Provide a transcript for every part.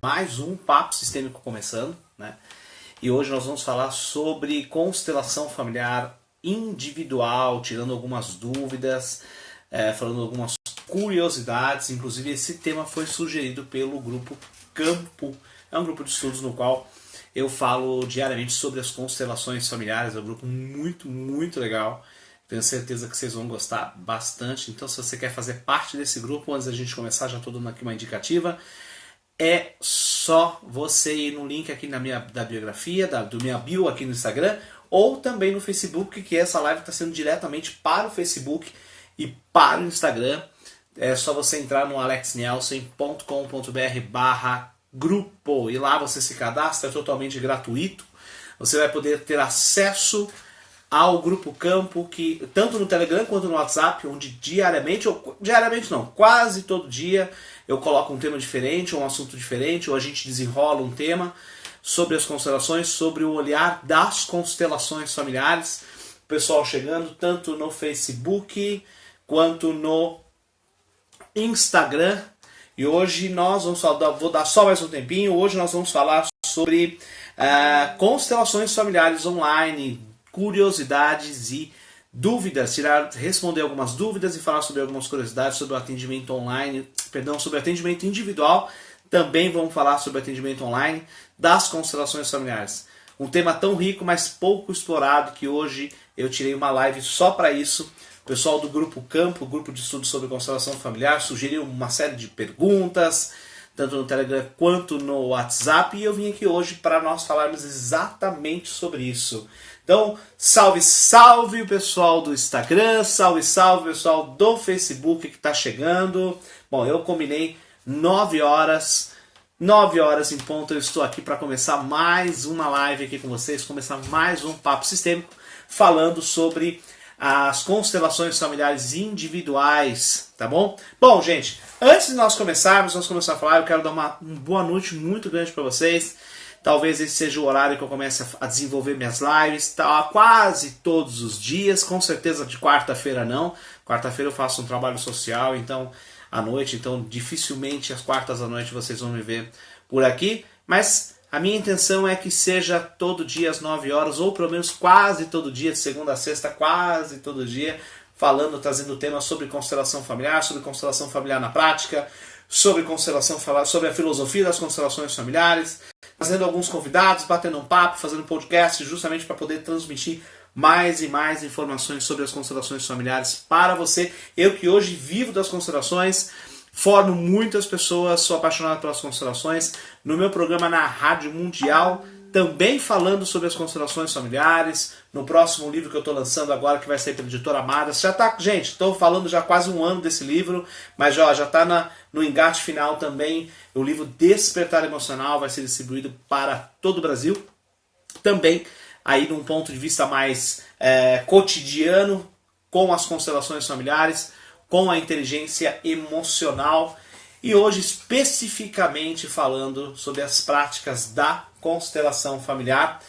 Mais um Papo Sistêmico começando, né? E hoje nós vamos falar sobre constelação familiar individual, tirando algumas dúvidas, falando algumas curiosidades. Inclusive esse tema foi sugerido pelo grupo Campo. É um grupo de estudos no qual eu falo diariamente sobre as constelações familiares. É um grupo muito legal. Tenho certeza que vocês vão gostar bastante. Então, se você quer fazer parte desse grupo, antes da gente começar, já estou dando aqui uma indicativa. É só você ir no link aqui da biografia, do minha bio aqui no Instagram, ou também no Facebook, que essa live está sendo diretamente para o Facebook e para o Instagram. É só você entrar no alexnielsen.com.br/grupo e lá você se cadastra, é totalmente gratuito. Você vai poder ter acesso ao Grupo Campo, que tanto no Telegram quanto no WhatsApp, onde diariamente não, quase todo dia, eu coloco um tema diferente, ou um assunto diferente, ou a gente desenrola um tema sobre as constelações, sobre o olhar das constelações familiares. O pessoal chegando tanto no Facebook quanto no Instagram. E hoje nós vamos falar, vou dar só mais um tempinho, hoje nós vamos falar sobre constelações familiares online, curiosidades e dúvidas, responder algumas dúvidas e falar sobre algumas curiosidades sobre o atendimento online, sobre o atendimento individual. Também vamos falar sobre o atendimento online das constelações familiares. Um tema tão rico, mas pouco explorado, que hoje eu tirei uma live só para isso. O pessoal do Grupo Campo, grupo de estudos sobre constelação familiar, sugeriu uma série de perguntas, tanto no Telegram quanto no WhatsApp, e eu vim aqui hoje para nós falarmos exatamente sobre isso. Então, salve o pessoal do Instagram, salve o pessoal do Facebook que está chegando. Bom, eu combinei 9 horas em ponto, eu estou aqui para começar mais uma live aqui com vocês, começar mais um Papo Sistêmico, falando sobre as constelações familiares individuais, tá bom? Bom, gente, antes de nós começarmos a falar, eu quero dar uma boa noite muito grande para vocês. Talvez esse seja o horário que eu comece a desenvolver minhas lives, quase todos os dias, com certeza de quarta-feira não. Quarta-feira eu faço um trabalho social, então à noite, então dificilmente às quartas à noite vocês vão me ver por aqui, mas a minha intenção é que seja todo dia às 9 horas, ou pelo menos quase todo dia, de segunda a sexta, quase todo dia, trazendo temas sobre constelação familiar na prática, sobre a filosofia das constelações familiares, trazendo alguns convidados, batendo um papo, fazendo um podcast, justamente para poder transmitir mais e mais informações sobre as constelações familiares para você. Eu que hoje vivo das constelações, formo muitas pessoas, sou apaixonado pelas constelações. No meu programa na Rádio Mundial, também falando sobre as constelações familiares. No próximo livro que eu estou lançando agora, que vai sair pela editora Amadas. Gente, estou falando já quase um ano desse livro, mas já está no engate final também. O livro Despertar Emocional vai ser distribuído para todo o Brasil. Também aí de um ponto de vista mais cotidiano, com as constelações familiares, com a inteligência emocional, e hoje especificamente falando sobre as práticas da constelação familiar.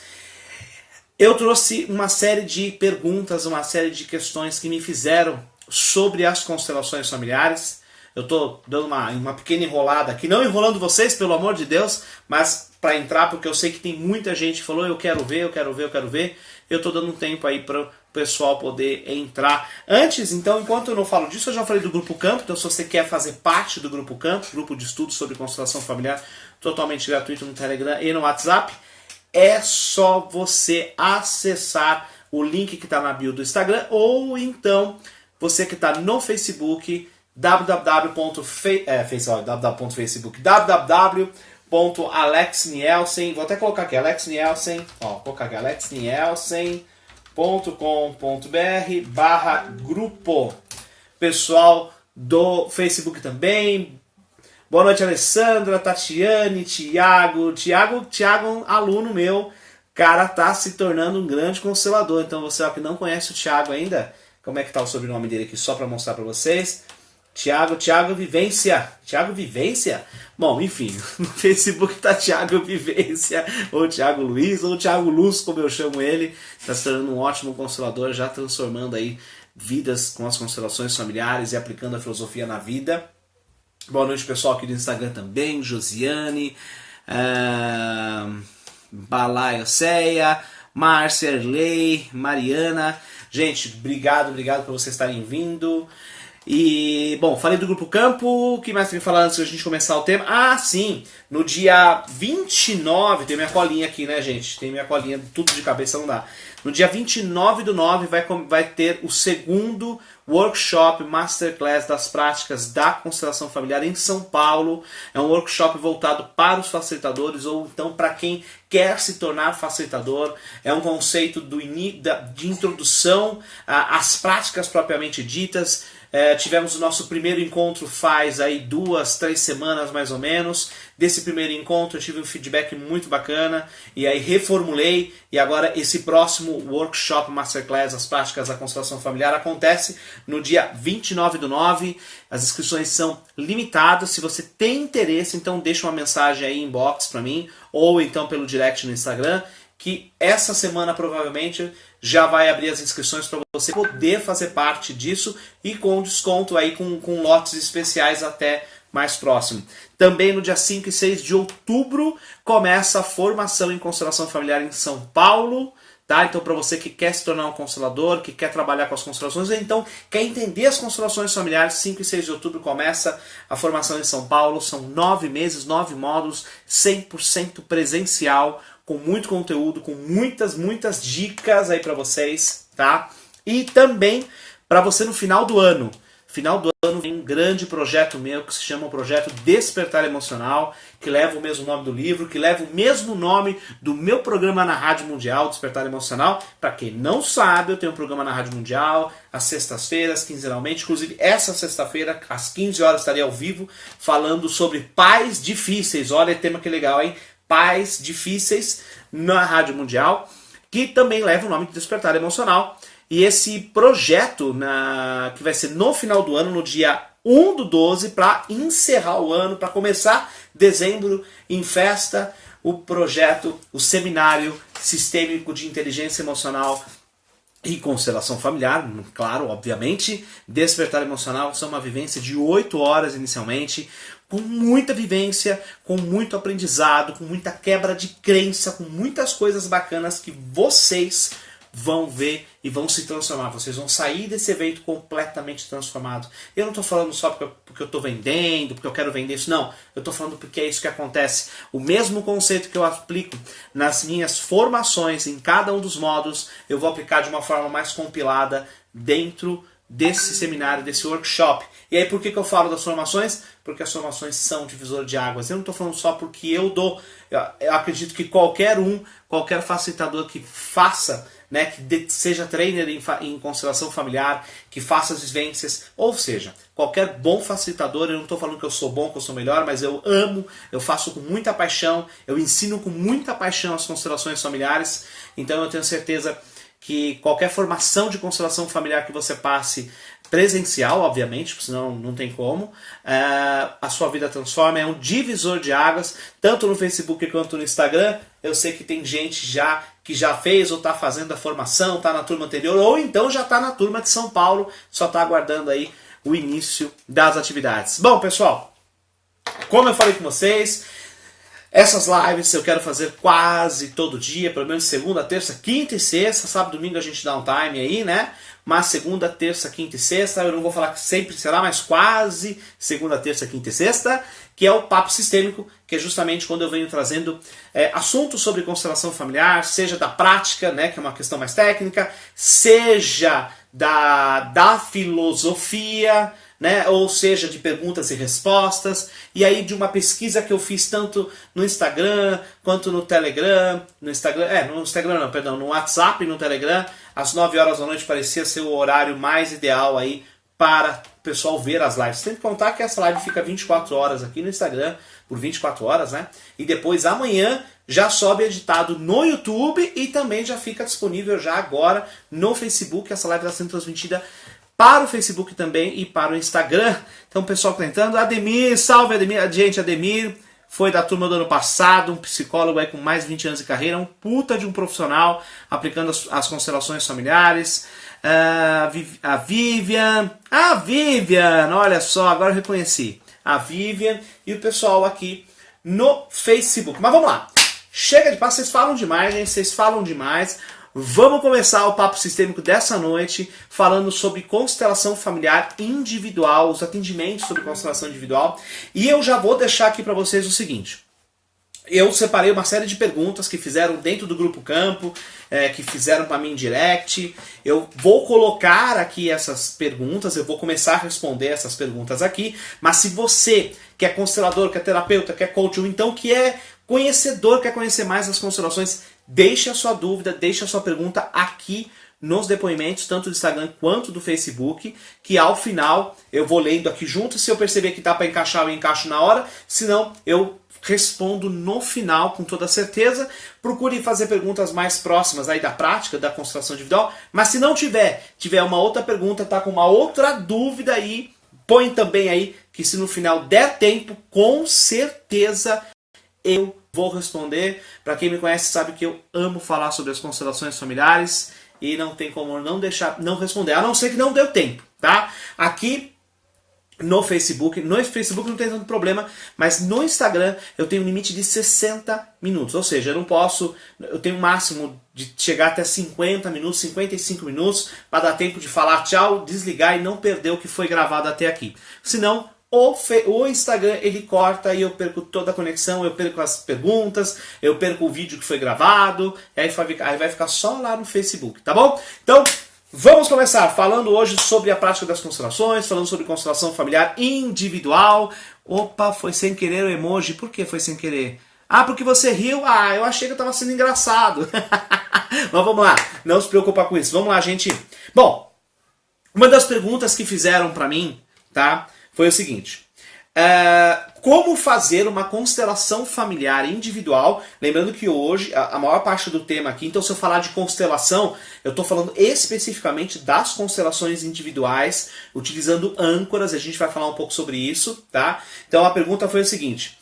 Eu trouxe uma série de perguntas, uma série de questões que me fizeram sobre as constelações familiares. Eu estou dando uma pequena enrolada aqui, não enrolando vocês, pelo amor de Deus, mas para entrar, porque eu sei que tem muita gente que falou, eu quero ver. Eu estou dando um tempo aí para o pessoal poder entrar. Antes, então, enquanto eu não falo disso, eu já falei do Grupo Campo. Então, se você quer fazer parte do Grupo Campo, grupo de estudos sobre constelação familiar, totalmente gratuito no Telegram e no WhatsApp, é só você acessar o link que está na bio do Instagram, ou então você que está no Facebook, www.alexnielsen, vou até colocar aqui, alexnielsen, alexnielsen.com.br/grupo. Pessoal do Facebook também. Boa noite, Alessandra, Tatiane, Tiago, aluno meu. Cara, tá se tornando um grande constelador. Então você que não conhece o Tiago ainda, como é que tá o sobrenome dele aqui, só para mostrar para vocês. Thiago Vivência. Bom, enfim, no Facebook tá Thiago Vivência, ou Thiago Luiz, ou Thiago Luz, como eu chamo ele. Está se tornando um ótimo constelador, já transformando aí vidas com as constelações familiares e aplicando a filosofia na vida. Boa noite, pessoal aqui do Instagram também, Josiane, Balaio Ceia, Márcia, Erlei, Mariana. Gente, obrigado por vocês estarem vindo. E, bom, falei do Grupo Campo. O que mais tem que falar antes de a gente começar o tema? Ah, sim! No dia 29, tem minha colinha aqui, né, gente? Tem minha colinha, tudo de cabeça não dá. No dia 29/9 vai ter o segundo workshop Masterclass das práticas da constelação familiar em São Paulo. É um workshop voltado para os facilitadores ou então para quem quer se tornar facilitador. É um conceito de introdução às práticas propriamente ditas. Tivemos o nosso primeiro encontro faz aí 2, 3 semanas mais ou menos. Desse primeiro encontro eu tive um feedback muito bacana e aí reformulei, e agora esse próximo workshop Masterclass, as práticas da constelação familiar, acontece no dia 29/9. As inscrições são limitadas. Se você tem interesse, então deixa uma mensagem aí inbox para mim ou então pelo direct no Instagram, que essa semana provavelmente já vai abrir as inscrições para você poder fazer parte disso e com desconto aí com lotes especiais até mais próximo. Também no dia 5 e 6 de outubro começa a formação em constelação familiar em São Paulo. Tá? Então, para você que quer se tornar um constelador, que quer trabalhar com as constelações, ou então quer entender as constelações familiares, 5 e 6 de outubro começa a formação em São Paulo. São 9 meses, 9 módulos, 100% presencial, com muito conteúdo, com muitas dicas aí para vocês, tá? E também para você no final do ano. Final do ano tem um grande projeto meu que se chama o Projeto Despertar Emocional, que leva o mesmo nome do livro, que leva o mesmo nome do meu programa na Rádio Mundial, Despertar Emocional. Para quem não sabe, eu tenho um programa na Rádio Mundial, às sextas-feiras, quinzenalmente. Inclusive, essa sexta-feira, às 15 horas, estarei ao vivo falando sobre pais difíceis. Olha, tema que legal, hein? Pais difíceis na Rádio Mundial, que também leva o nome de Despertar Emocional. E esse projeto, que vai ser no final do ano, no dia 1/12, para encerrar o ano, para começar dezembro em festa, o projeto, o Seminário Sistêmico de Inteligência Emocional e Constelação Familiar, claro, obviamente. Despertar Emocional são uma vivência de 8 horas inicialmente, com muita vivência, com muito aprendizado, com muita quebra de crença, com muitas coisas bacanas que vocês vão ver e vão se transformar. Vocês vão sair desse evento completamente transformados. Eu não estou falando só porque eu estou vendendo, porque eu quero vender isso. Não, eu estou falando porque é isso que acontece. O mesmo conceito que eu aplico nas minhas formações, em cada um dos módulos, eu vou aplicar de uma forma mais compilada dentro desse seminário, desse workshop. E aí por que eu falo das formações? Porque as formações são divisor de águas. Eu não estou falando só porque eu dou. Eu acredito que qualquer facilitador que faça, né, que seja trainer em constelação familiar, que faça as vivências, ou seja, qualquer bom facilitador, eu não estou falando que eu sou bom, que eu sou melhor, mas eu amo, eu faço com muita paixão, eu ensino com muita paixão as constelações familiares, então eu tenho certeza que qualquer formação de constelação familiar que você passe, presencial, obviamente, porque senão não tem como, a sua vida transforma, é um divisor de águas, tanto no Facebook quanto no Instagram. Eu sei que tem gente que já fez ou está fazendo a formação, está na turma anterior, ou então já está na turma de São Paulo, só está aguardando aí o início das atividades. Bom, pessoal, como eu falei com vocês, essas lives eu quero fazer quase todo dia, pelo menos segunda, terça, quinta e sexta. Sábado e domingo a gente dá um time aí, né? Mas segunda, terça, quinta e sexta, eu não vou falar que sempre será, mas quase segunda, terça, quinta e sexta, que é o Papo Sistêmico, que é justamente quando eu venho trazendo assuntos sobre constelação familiar, seja da prática, né, que é uma questão mais técnica, seja da filosofia, né, ou seja, de perguntas e respostas, e aí de uma pesquisa que eu fiz tanto no Instagram quanto no Telegram, no WhatsApp e no Telegram, às 9 horas da noite parecia ser o horário mais ideal aí para o pessoal ver as lives. Tem que contar que essa live fica 24 horas aqui no Instagram, por 24 horas, né? E depois amanhã já sobe editado no YouTube e também já fica disponível já agora no Facebook. Essa live está sendo transmitida para o Facebook também e para o Instagram. Então o pessoal tentando. Ademir, salve Ademir. Gente, Ademir foi da turma do ano passado, um psicólogo aí com mais de 20 anos de carreira, um puta de um profissional, aplicando as constelações familiares. A Vivian, olha só, agora eu reconheci. A Vivian e o pessoal aqui no Facebook. Mas vamos lá. Chega de papo, vocês falam demais, gente, vocês falam demais. Vamos começar o Papo Sistêmico dessa noite falando sobre constelação familiar individual, os atendimentos sobre constelação individual. E eu já vou deixar aqui para vocês o seguinte. Eu separei uma série de perguntas que fizeram dentro do Grupo Campo, que fizeram para mim em direct. Eu vou colocar aqui essas perguntas, eu vou começar a responder essas perguntas aqui. Mas se você que é constelador, que é terapeuta, que é coach, ou então que é conhecedor, quer conhecer mais das constelações, deixe a sua dúvida, deixe a sua pergunta aqui nos depoimentos, tanto do Instagram quanto do Facebook, que ao final eu vou lendo aqui junto. Se eu perceber que dá para encaixar, eu encaixo na hora. Se não, eu respondo no final com toda certeza. Procure fazer perguntas mais próximas aí da prática da constelação individual. Mas se não tiver uma outra pergunta, tá com uma outra dúvida aí, põe também aí, que se no final der tempo, com certeza eu vou responder. Para quem me conhece sabe que eu amo falar sobre as constelações familiares e não tem como não deixar não responder, a não ser que não deu tempo, tá? Aqui no Facebook não tem tanto problema, mas no Instagram eu tenho um limite de 60 minutos, ou seja, eu tenho um máximo de chegar até 50 minutos, 55 minutos, para dar tempo de falar tchau, desligar e não perder o que foi gravado até aqui. Senão, o Instagram ele corta e eu perco toda a conexão, eu perco as perguntas, eu perco o vídeo que foi gravado, e aí vai ficar só lá no Facebook, tá bom? Então, vamos começar falando hoje sobre a prática das constelações, falando sobre constelação familiar individual. Opa, foi sem querer o emoji. Por que foi sem querer? Ah, porque você riu? Ah, eu achei que eu estava sendo engraçado. Mas vamos lá, não se preocupa com isso. Vamos lá, gente. Bom, uma das perguntas que fizeram para mim, tá, foi o seguinte. Como fazer uma constelação familiar individual? Lembrando que hoje a maior parte do tema aqui, então se eu falar de constelação, eu estou falando especificamente das constelações individuais, utilizando âncoras, a gente vai falar um pouco sobre isso, tá? Então a pergunta foi o seguinte,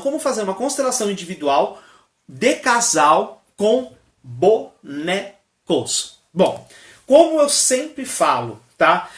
como fazer uma constelação individual de casal com bonecos? Bom, como eu sempre falo, tá?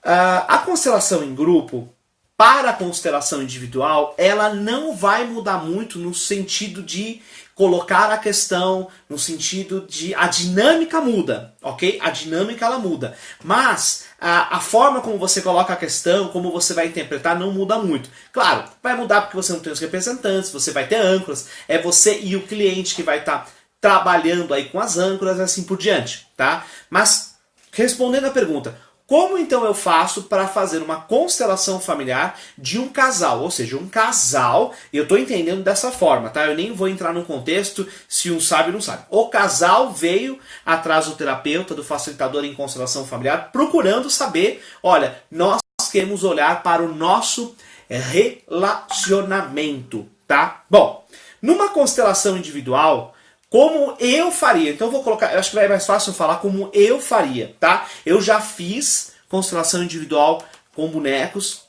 A constelação em grupo, para a constelação individual, ela não vai mudar muito no sentido de colocar a questão, no sentido de a dinâmica muda, ok? A dinâmica ela muda, mas a forma como você coloca a questão, como você vai interpretar, não muda muito. Claro, vai mudar porque você não tem os representantes, você vai ter âncoras, é você e o cliente que vai estar trabalhando aí com as âncoras, assim por diante, tá? Mas, respondendo a pergunta, como então eu faço para fazer uma constelação familiar de um casal? Ou seja, um casal, e eu estou entendendo dessa forma, tá? Eu nem vou entrar no contexto se um sabe ou não sabe. O casal veio atrás do terapeuta, do facilitador em constelação familiar, procurando saber, olha, nós queremos olhar para o nosso relacionamento, tá? Bom, numa constelação individual, como eu faria, então eu vou colocar, eu acho que vai mais fácil eu falar como eu faria, tá? Eu já fiz constelação individual com bonecos,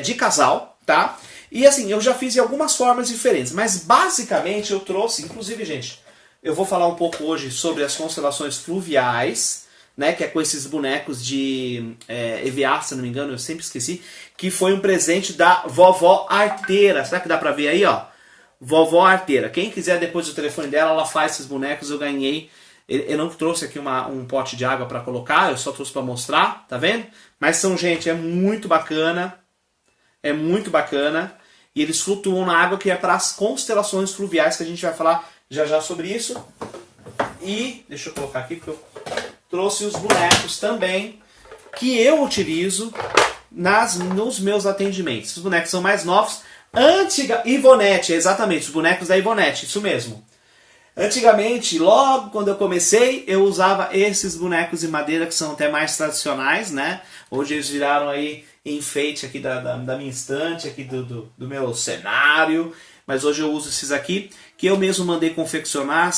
de casal, tá? E assim, eu já fiz de algumas formas diferentes, mas basicamente eu trouxe, inclusive, gente, eu vou falar um pouco hoje sobre as constelações fluviais, né, que é com esses bonecos de EVA, se não me engano, eu sempre esqueci, que foi um presente da vovó Arteira. Será que dá pra ver aí, ó? Vovó Arteira. Quem quiser depois do telefone dela, ela faz esses bonecos, eu ganhei. Eu não trouxe aqui um pote de água para colocar, eu só trouxe para mostrar, tá vendo? Mas são, gente, é muito bacana, e eles flutuam na água, que é para as constelações fluviais, que a gente vai falar já já sobre isso. E, deixa eu colocar aqui, porque eu trouxe os bonecos também, que eu utilizo nos meus atendimentos. Os bonecos são mais novos. Ivonete, exatamente, os bonecos da Ivonete, isso mesmo. Antigamente, logo quando eu comecei, eu usava esses bonecos de madeira que são até mais tradicionais, né? Hoje eles viraram aí enfeite aqui da minha estante, aqui do meu cenário. Mas hoje eu uso esses aqui, que eu mesmo mandei confeccionar,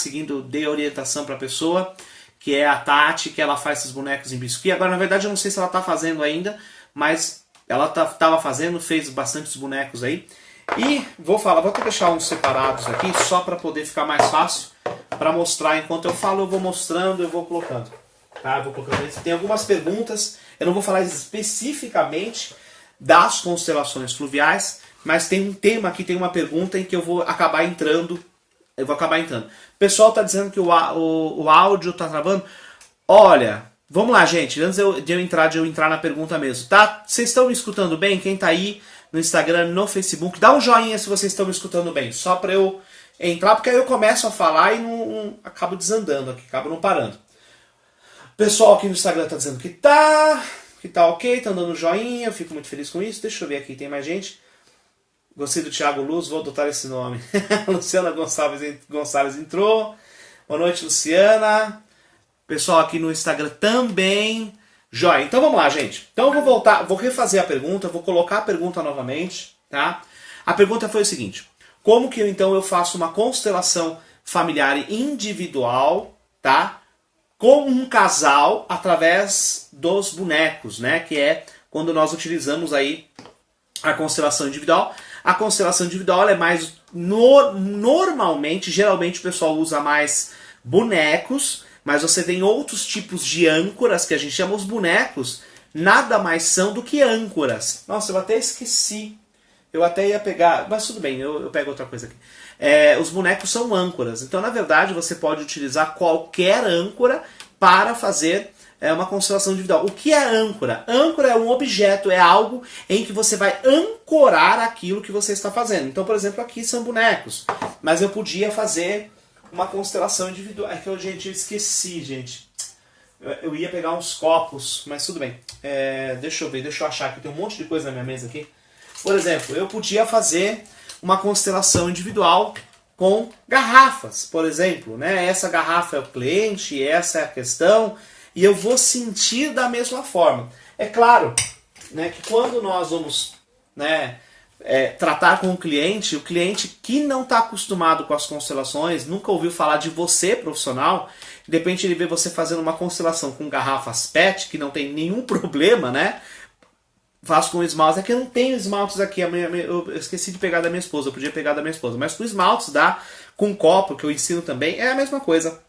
dei orientação para a pessoa, que é a Tati, que ela faz esses bonecos em biscuit. Agora, na verdade, eu não sei se ela está fazendo ainda, mas ela estava fazendo, fez bastante bonecos aí. E vou até deixar uns separados aqui, só para poder ficar mais fácil, para mostrar. Enquanto eu falo, eu vou mostrando, eu vou colocando. Tá? Eu vou colocando. Tem algumas perguntas, eu não vou falar especificamente das constelações fluviais, mas tem um tema aqui, tem uma pergunta em que eu vou acabar entrando. O pessoal está dizendo que o áudio está travando. Olha, vamos lá, gente. Antes de eu entrar na pergunta mesmo, tá? Vocês estão me escutando bem? Quem está aí no Instagram, no Facebook, dá um joinha se vocês estão me escutando bem, só para eu entrar, porque aí eu começo a falar e não acabo desandando aqui, acabo não parando. O pessoal aqui no Instagram está dizendo que tá ok, tá dando joinha, eu fico muito feliz com isso. Deixa eu ver aqui, tem mais gente. Gostei do Thiago Luz, vou adotar esse nome. Luciana Gonçalves entrou. Boa noite, Luciana. Pessoal aqui no Instagram também. Joia. Então vamos lá, gente. Então eu vou voltar, vou refazer a pergunta, vou colocar a pergunta novamente, tá? A pergunta foi o seguinte: como que então eu faço uma constelação familiar individual, tá? Com um casal através dos bonecos, né? Que é quando nós utilizamos aí a constelação individual. A constelação individual é mais normalmente, geralmente o pessoal usa mais bonecos, mas você tem outros tipos de âncoras que a gente chama os bonecos, nada mais são do que âncoras. Nossa, eu até esqueci. Eu até ia pegar, mas tudo bem, eu pego outra coisa aqui. Os bonecos são âncoras, então na verdade você pode utilizar qualquer âncora para fazer uma constelação individual. O que é âncora? Âncora é um objeto, é algo em que você vai ancorar aquilo que você está fazendo. Então, por exemplo, aqui são bonecos, mas eu podia fazer uma constelação individual. É que eu esqueci, gente. Eu ia pegar uns copos, mas tudo bem. Deixa eu ver, deixa eu achar aqui. Tem um monte de coisa na minha mesa aqui. Por exemplo, eu podia fazer uma constelação individual com garrafas, por exemplo, né? Essa garrafa é o cliente, essa é a questão, e eu vou sentir da mesma forma. É claro, né, que quando nós vamos, né, tratar com o cliente que não está acostumado com as constelações, nunca ouviu falar de você, profissional, de repente ele vê você fazendo uma constelação com garrafas PET, que não tem nenhum problema, né? Faço com esmaltes, é que eu não tenho esmaltes aqui, eu esqueci de pegar da minha esposa, eu podia pegar da minha esposa, mas com esmaltes dá, com copo, que eu ensino também, é a mesma coisa.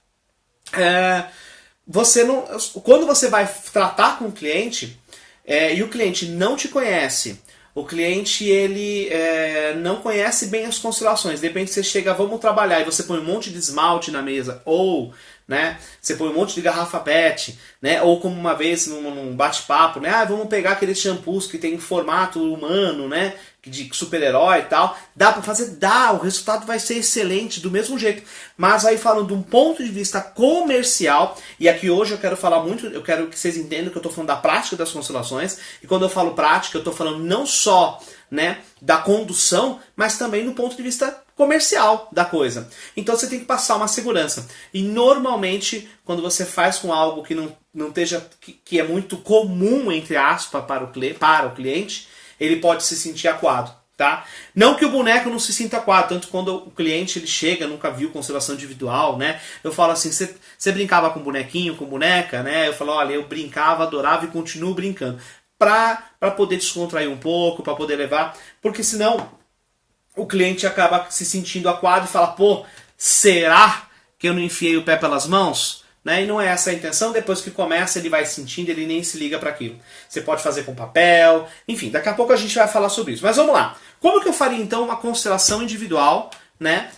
Quando você vai tratar com o cliente, e o cliente não te conhece, o cliente ele não conhece bem as constelações, de repente você chega, vamos trabalhar, e você põe um monte de esmalte na mesa, ou, né, você põe um monte de garrafa PET, né, ou como uma vez num bate-papo, né, vamos pegar aqueles shampoos que tem um formato humano, né, de super-herói e tal, dá pra fazer? Dá, o resultado vai ser excelente do mesmo jeito, mas aí falando de um ponto de vista comercial, e aqui hoje eu quero falar muito, eu quero que vocês entendam que eu tô falando da prática das constelações, e quando eu falo prática, eu tô falando não só, né, da condução, mas também no ponto de vista comercial da coisa. Então você tem que passar uma segurança. E normalmente, quando você faz com algo que não esteja, que é muito comum, entre aspas, para o cliente, ele pode se sentir acuado, tá? Não que o boneco não se sinta acuado, tanto quando o cliente ele chega, nunca viu constelação individual, né? Eu falo assim, você brincava com bonequinho, com boneca, né? Eu falo, olha, eu brincava, adorava e continuo brincando. Para poder descontrair um pouco, para poder levar, porque senão o cliente acaba se sentindo acuado e fala, pô, será que eu não enfiei o pé pelas mãos? Né? E não é essa a intenção, depois que começa ele vai sentindo, ele nem se liga para aquilo. Você pode fazer com papel, enfim, daqui a pouco a gente vai falar sobre isso. Mas vamos lá, como que eu faria então uma constelação individual, né,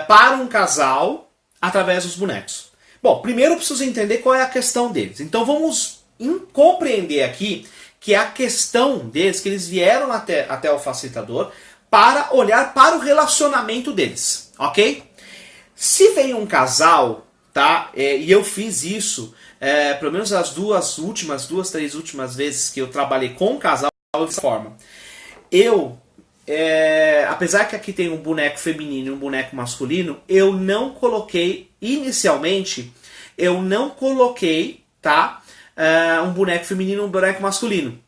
para um casal através dos bonecos? Bom, primeiro eu preciso entender qual é a questão deles. Então vamos compreender aqui que é a questão deles, que eles vieram até o facilitador para olhar para o relacionamento deles, ok? Se vem um casal, tá? E eu fiz isso, pelo menos as duas, três últimas vezes que eu trabalhei com um casal dessa forma. Apesar que aqui tem um boneco feminino e um boneco masculino, eu não coloquei, inicialmente, tá? Um boneco feminino e um boneco masculino.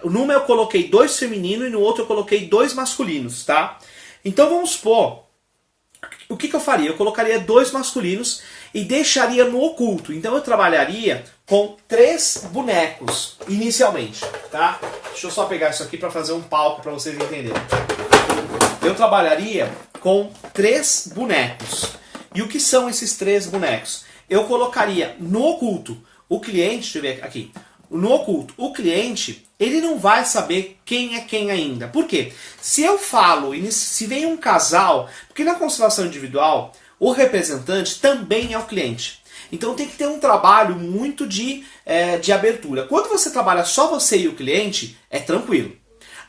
Numa eu coloquei 2 femininos e no outro eu coloquei 2 masculinos, tá? Então vamos supor, o que eu faria? Eu colocaria 2 masculinos e deixaria no oculto. Então eu trabalharia com 3 bonecos, inicialmente, tá? Deixa eu só pegar isso aqui para fazer um palco para vocês entenderem. Eu trabalharia com 3 bonecos. E o que são esses 3 bonecos? Eu colocaria no oculto o cliente, deixa eu ver aqui, no oculto. O cliente, ele não vai saber quem é quem ainda. Por quê? Se eu falo, se vem um casal, porque na constelação individual, o representante também é o cliente. Então tem que ter um trabalho muito de abertura. Quando você trabalha só você e o cliente, é tranquilo.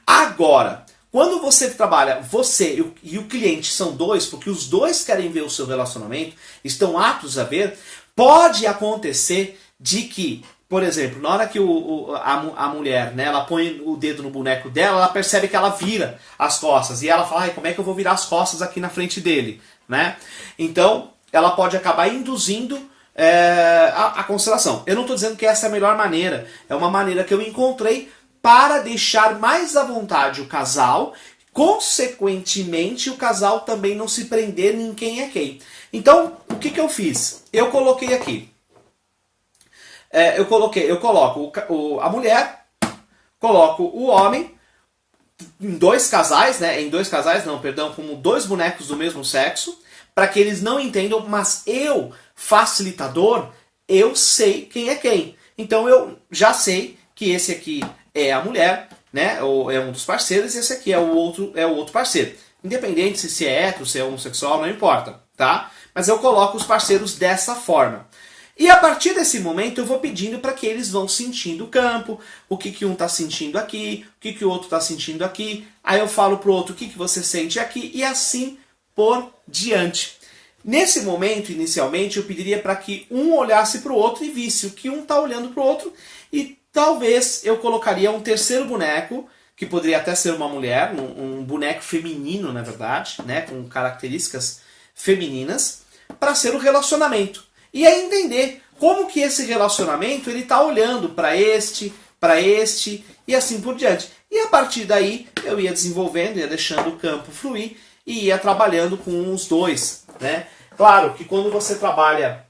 Agora, quando você trabalha você e o cliente são dois, porque os dois querem ver o seu relacionamento, estão aptos a ver, pode acontecer de que, por exemplo, na hora que a mulher, né, ela põe o dedo no boneco dela, ela percebe que ela vira as costas. E ela fala, ai, como é que eu vou virar as costas aqui na frente dele? Né? Então, ela pode acabar induzindo a constelação. Eu não estou dizendo que essa é a melhor maneira. É uma maneira que eu encontrei para deixar mais à vontade o casal. Consequentemente, o casal também não se prender em quem é quem. Então, o que eu fiz? Eu coloquei aqui. Eu coloco a mulher, coloco o homem, em dois casais, né? Em dois casais, não, perdão, como dois bonecos do mesmo sexo, para que eles não entendam, mas eu, facilitador, eu sei quem é quem. Então eu já sei que esse aqui é a mulher, né? Ou é um dos parceiros, e esse aqui é o outro parceiro. Independente se é hétero, se é homossexual, não importa, tá? Mas eu coloco os parceiros dessa forma. E a partir desse momento eu vou pedindo para que eles vão sentindo o campo, o que um está sentindo aqui, o que o outro está sentindo aqui. Aí eu falo para o outro o que você sente aqui e assim por diante. Nesse momento, inicialmente, eu pediria para que um olhasse para o outro e visse o que um está olhando para o outro. E talvez eu colocaria um terceiro boneco, que poderia até ser uma mulher, um boneco feminino, na verdade, né, com características femininas, para ser o relacionamento. E aí entender como que esse relacionamento ele está olhando para este e assim por diante. E a partir daí eu ia desenvolvendo, ia deixando o campo fluir e ia trabalhando com os dois. Né? Claro que quando você trabalha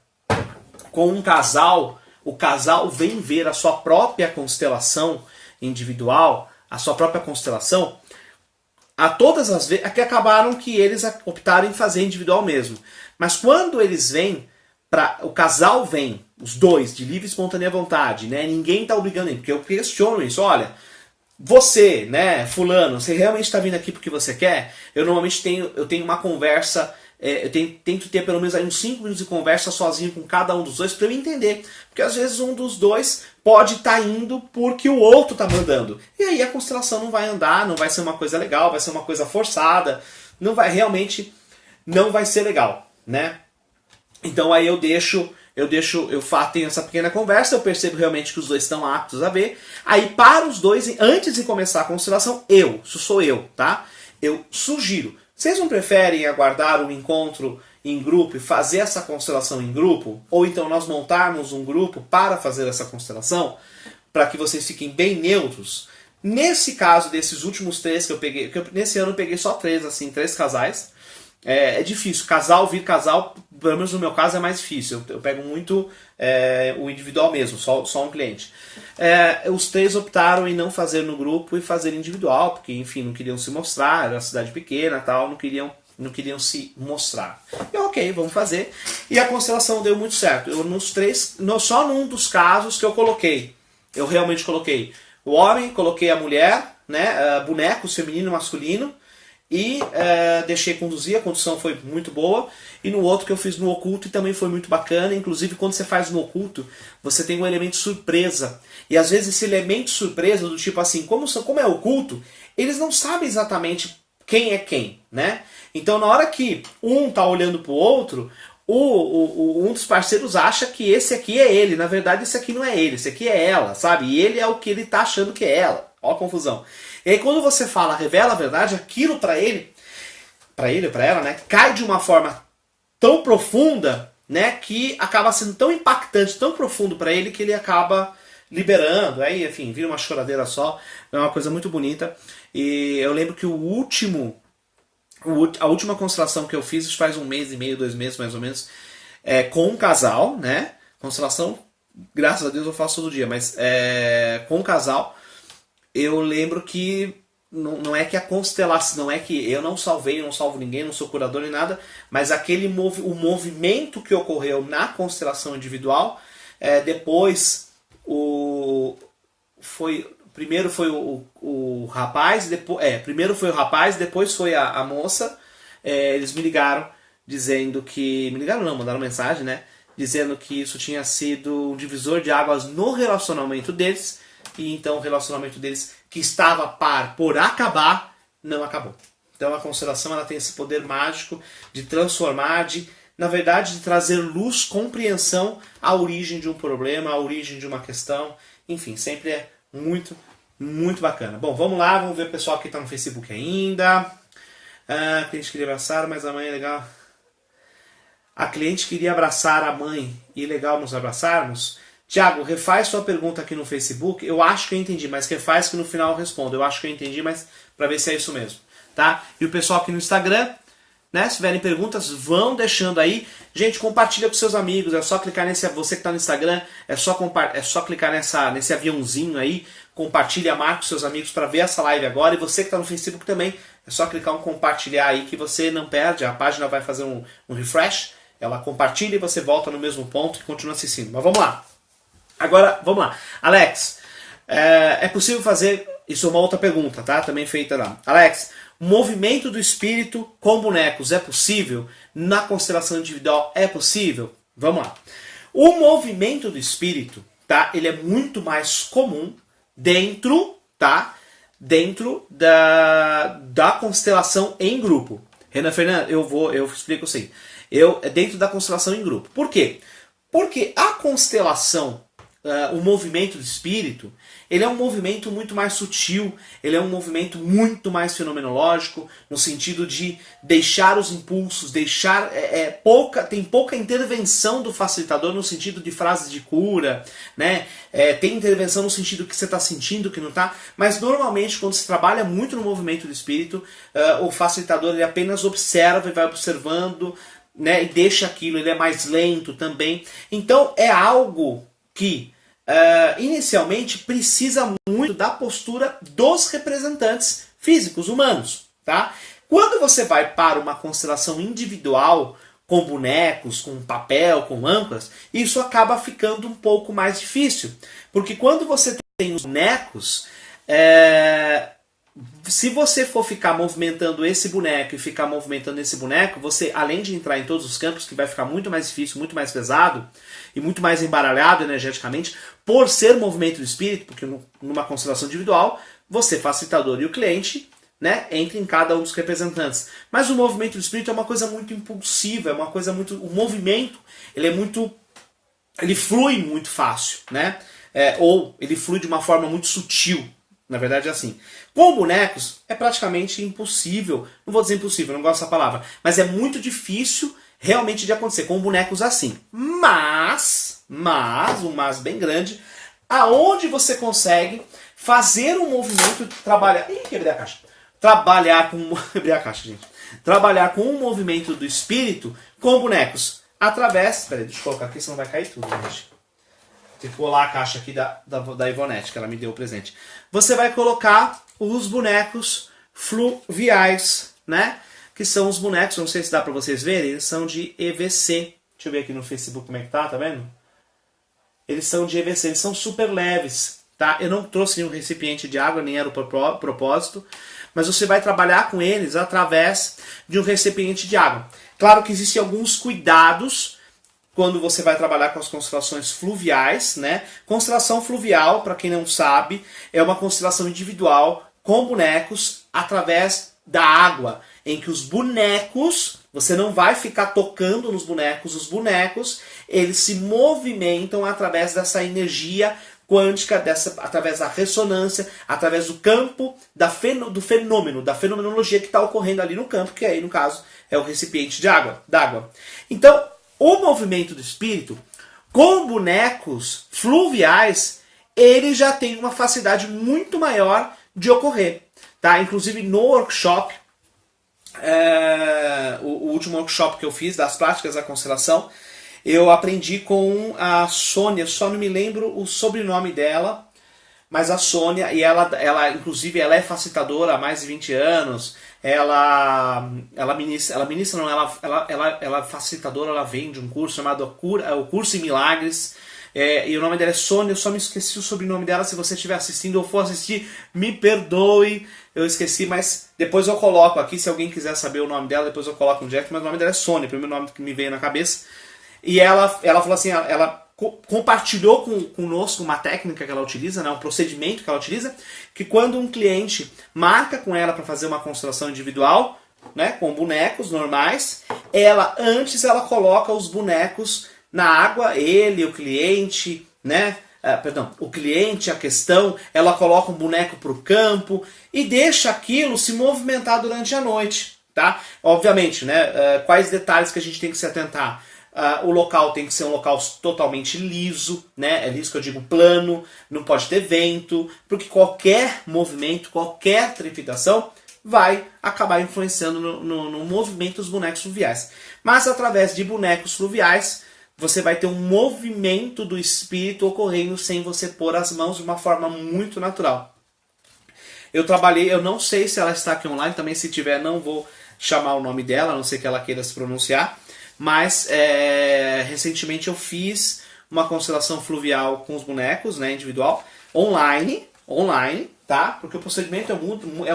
com um casal, o casal vem ver a sua própria constelação individual, a sua própria constelação, a todas as vezes, que acabaram que eles optaram em fazer individual mesmo. Mas quando eles vêm, o casal vem, os dois, de livre e espontânea vontade, né? Ninguém está obrigando ele, porque eu questiono isso, olha, você, né, fulano, você realmente está vindo aqui porque você quer? Eu normalmente tenho uma conversa, eu tento ter pelo menos aí uns 5 minutos de conversa sozinho com cada um dos dois para eu entender, porque às vezes um dos dois pode estar indo porque o outro está mandando, e aí a constelação não vai andar, não vai ser uma coisa legal, vai ser uma coisa forçada, não vai ser legal, né? Então aí eu tenho essa pequena conversa, eu percebo realmente que os dois estão aptos a ver. Aí para os dois, antes de começar a constelação, isso sou eu, tá? Eu sugiro. Vocês não preferem aguardar um encontro em grupo e fazer essa constelação em grupo? Ou então nós montarmos um grupo para fazer essa constelação? Para que vocês fiquem bem neutros? Nesse caso, desses últimos 3 que eu peguei, nesse ano eu peguei só 3, assim, 3 casais. É difícil, casal, pelo menos no meu caso é mais difícil, eu pego muito o individual mesmo, só um cliente. Os 3 optaram em não fazer no grupo e fazer individual, porque enfim, não queriam se mostrar, era uma cidade pequena tal, não queriam se mostrar. E ok, vamos fazer. E a constelação deu muito certo. Só num dos casos que eu realmente coloquei o homem, coloquei a mulher, né, bonecos feminino e masculino, e deixei conduzir, a condução foi muito boa. E no outro que eu fiz no oculto e também foi muito bacana. Inclusive quando você faz no oculto, você tem um elemento surpresa. E às vezes esse elemento surpresa, do tipo assim, como é oculto, eles não sabem exatamente quem é quem, né? Então na hora que um tá olhando pro outro, um dos parceiros acha que esse aqui é ele. Na verdade esse aqui não é ele, esse aqui é ela, sabe? E ele é o que ele tá achando que é ela. Ó a confusão. E aí quando você revela a verdade, aquilo para ele ou para ela, né, cai de uma forma tão profunda, né, que acaba sendo tão impactante, tão profundo para ele, que ele acaba liberando. Aí, enfim, vira uma choradeira só. É uma coisa muito bonita. E eu lembro que a última constelação que eu fiz, isso faz 1 mês e meio, 2 meses mais ou menos, com um casal, né, constelação, graças a Deus eu faço todo dia, mas com um casal. Eu lembro que não é que a constelação, não é que eu não salvo ninguém, não sou curador nem nada, mas o movimento que ocorreu na constelação individual, depois primeiro foi o rapaz, primeiro foi o rapaz, depois foi a moça. Eles me ligaram dizendo que... Me ligaram não, mandaram mensagem, né? Dizendo que isso tinha sido um divisor de águas no relacionamento deles. E então o relacionamento deles, que estava por acabar, não acabou. Então a constelação ela tem esse poder mágico de transformar, na verdade, de trazer luz, compreensão à origem de um problema, à origem de uma questão. Enfim, sempre é muito, muito bacana. Bom, vamos lá, vamos ver o pessoal que está no Facebook ainda. A cliente queria abraçar, mas a mãe é legal. A cliente queria abraçar a mãe e legal nos abraçarmos. Tiago, refaz sua pergunta aqui no Facebook. Eu acho que eu entendi, mas refaz que no final eu respondo. Eu acho que eu entendi, mas para ver se é isso mesmo. Tá? E o pessoal aqui no Instagram, né? Se tiverem perguntas, vão deixando aí. Gente, compartilha com seus amigos. É só clicar você que está no Instagram, é só clicar nesse aviãozinho aí. Compartilha, marca os seus amigos para ver essa live agora. E você que está no Facebook também, é só clicar um compartilhar aí que você não perde. A página vai fazer um refresh. Ela compartilha e você volta no mesmo ponto e continua assistindo. Mas vamos lá. Agora, vamos lá. Alex, é possível fazer... Isso é uma outra pergunta, tá? Também feita lá. Alex, movimento do espírito com bonecos é possível? Na constelação individual é possível? Vamos lá. O movimento do espírito, tá? Ele é muito mais comum dentro da constelação em grupo. Renan Fernando, eu explico assim. Dentro da constelação em grupo. Por quê? Porque a constelação, o movimento do espírito, ele é um movimento muito mais sutil, ele é um movimento muito mais fenomenológico, no sentido de deixar os impulsos, tem pouca intervenção do facilitador no sentido de frases de cura, né? Tem intervenção no sentido que você está sentindo, que não está, mas normalmente quando se trabalha muito no movimento do espírito, o facilitador ele apenas observa e vai observando, né, e deixa aquilo, ele é mais lento também. Então é algo que inicialmente precisa muito da postura dos representantes físicos, humanos. Tá? Quando você vai para uma constelação individual, com bonecos, com papel, com âncoras, isso acaba ficando um pouco mais difícil. Porque quando você tem os bonecos... se você for ficar movimentando esse boneco e ficar movimentando esse boneco, você, além de entrar em todos os campos, que vai ficar muito mais difícil, muito mais pesado e muito mais embaralhado energeticamente, por ser movimento do espírito, porque numa constelação individual, você, facilitador e o cliente, né, entra em cada um dos representantes. Mas o movimento do espírito é uma coisa muito impulsiva, é uma coisa muito... O movimento, ele flui muito fácil, né? Ou ele flui de uma forma muito sutil. Na verdade é assim. Com bonecos é praticamente impossível, não vou dizer impossível, não gosto dessa palavra, mas é muito difícil realmente de acontecer com bonecos assim. Mas, um mas bem grande, aonde você consegue fazer um movimento, trabalhar... Ih, quebrei a caixa. Quebrei a caixa, gente. Trabalhar com um movimento do espírito com bonecos através... Peraí, deixa eu colocar aqui, senão vai cair tudo, gente. Tem que colar a caixa aqui da Ivonete, que ela me deu o presente. Você vai colocar os bonecos fluviais, né? Que são os bonecos, não sei se dá pra vocês verem, eles são de EVC. Deixa eu ver aqui no Facebook como é que tá vendo? Eles são de EVC, eles são super leves, tá? Eu não trouxe nenhum recipiente de água, nem era o propósito, mas você vai trabalhar com eles através de um recipiente de água. Claro que existem alguns cuidados quando você vai trabalhar com as constelações fluviais, né? Constelação fluvial, para quem não sabe, é uma constelação individual com bonecos através da água, em que os bonecos, você não vai ficar tocando nos bonecos, os bonecos, eles se movimentam através dessa energia quântica, através da ressonância, através do campo do fenômeno, da fenomenologia que está ocorrendo ali no campo, que aí, no caso, é o recipiente d'água. Então, o movimento do espírito, com bonecos fluviais, ele já tem uma facilidade muito maior de ocorrer. Tá? Inclusive no workshop, o último workshop que eu fiz, das práticas da constelação, eu aprendi com a Sônia, só não me lembro o sobrenome dela, mas a Sônia, e ela inclusive ela é facilitadora há mais de 20 anos, ela é facilitadora, ela vem de um curso chamado o Curso em Milagres, e o nome dela é Sônia, eu só me esqueci o sobrenome dela. Se você estiver assistindo ou for assistir, me perdoe, eu esqueci, mas depois eu coloco aqui, se alguém quiser saber o nome dela, depois eu coloco no direct, mas o nome dela é Sônia, o primeiro nome que me veio na cabeça. E ela falou assim, ela compartilhou conosco uma técnica que ela utiliza, né, um procedimento que ela utiliza, que quando um cliente marca com ela para fazer uma constelação individual, né, com bonecos normais, antes ela coloca os bonecos na água, ele, o cliente, né, o cliente, a questão, ela coloca um boneco para o campo e deixa aquilo se movimentar durante a noite, tá? Obviamente, né, quais detalhes que a gente tem que se atentar? O local tem que ser um local totalmente liso, né? É liso que eu digo plano, não pode ter vento, porque qualquer movimento, qualquer trepidação vai acabar influenciando no movimento dos bonecos fluviais. Mas através de bonecos fluviais, você vai ter um movimento do espírito ocorrendo sem você pôr as mãos de uma forma muito natural. Eu trabalhei, eu não sei se ela está aqui online, também se tiver não vou chamar o nome dela, a não ser que ela queira se pronunciar, mas recentemente eu fiz uma constelação fluvial com os bonecos, né, individual, online, tá? Porque o procedimento é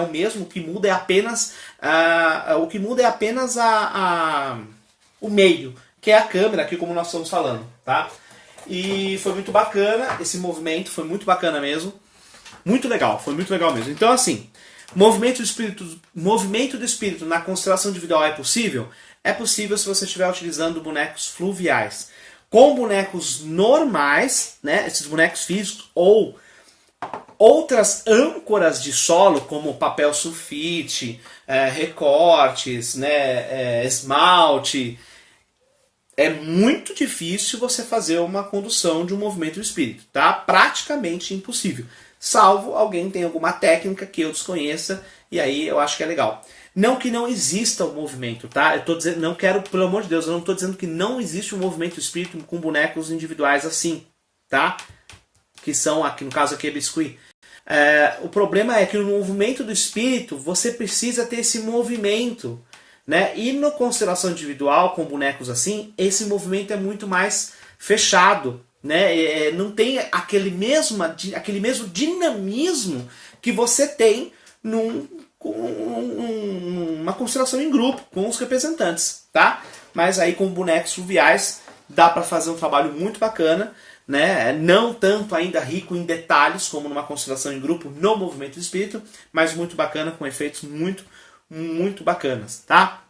o mesmo, o que muda é apenas o meio, que é a câmera, aqui como nós estamos falando, tá? E foi muito bacana, esse movimento foi muito bacana mesmo, muito legal, foi muito legal mesmo. Então assim, movimento do espírito na constelação individual é possível? É possível se você estiver utilizando bonecos fluviais. Com bonecos normais, né, esses bonecos físicos, ou outras âncoras de solo, como papel sulfite, recortes, né, esmalte, é muito difícil você fazer uma condução de um movimento do espírito, tá? Praticamente impossível. Salvo alguém tenha alguma técnica que eu desconheça, e aí eu acho que é legal. Não que não exista o movimento, tá? Eu tô dizendo, não quero, pelo amor de Deus, eu não estou dizendo que não existe um movimento do espírito com bonecos individuais assim, tá? Que são, aqui no caso aqui é biscuit. O problema é que no movimento do espírito você precisa ter esse movimento, né? E na constelação individual com bonecos assim, esse movimento é muito mais fechado, né? Não tem aquele mesmo dinamismo que você tem numa constelação em grupo com os representantes, tá? Mas aí com bonecos fluviais dá para fazer um trabalho muito bacana, né? Não tanto ainda rico em detalhes como numa constelação em grupo no movimento do espírito, mas muito bacana, com efeitos muito, muito bacanas, tá?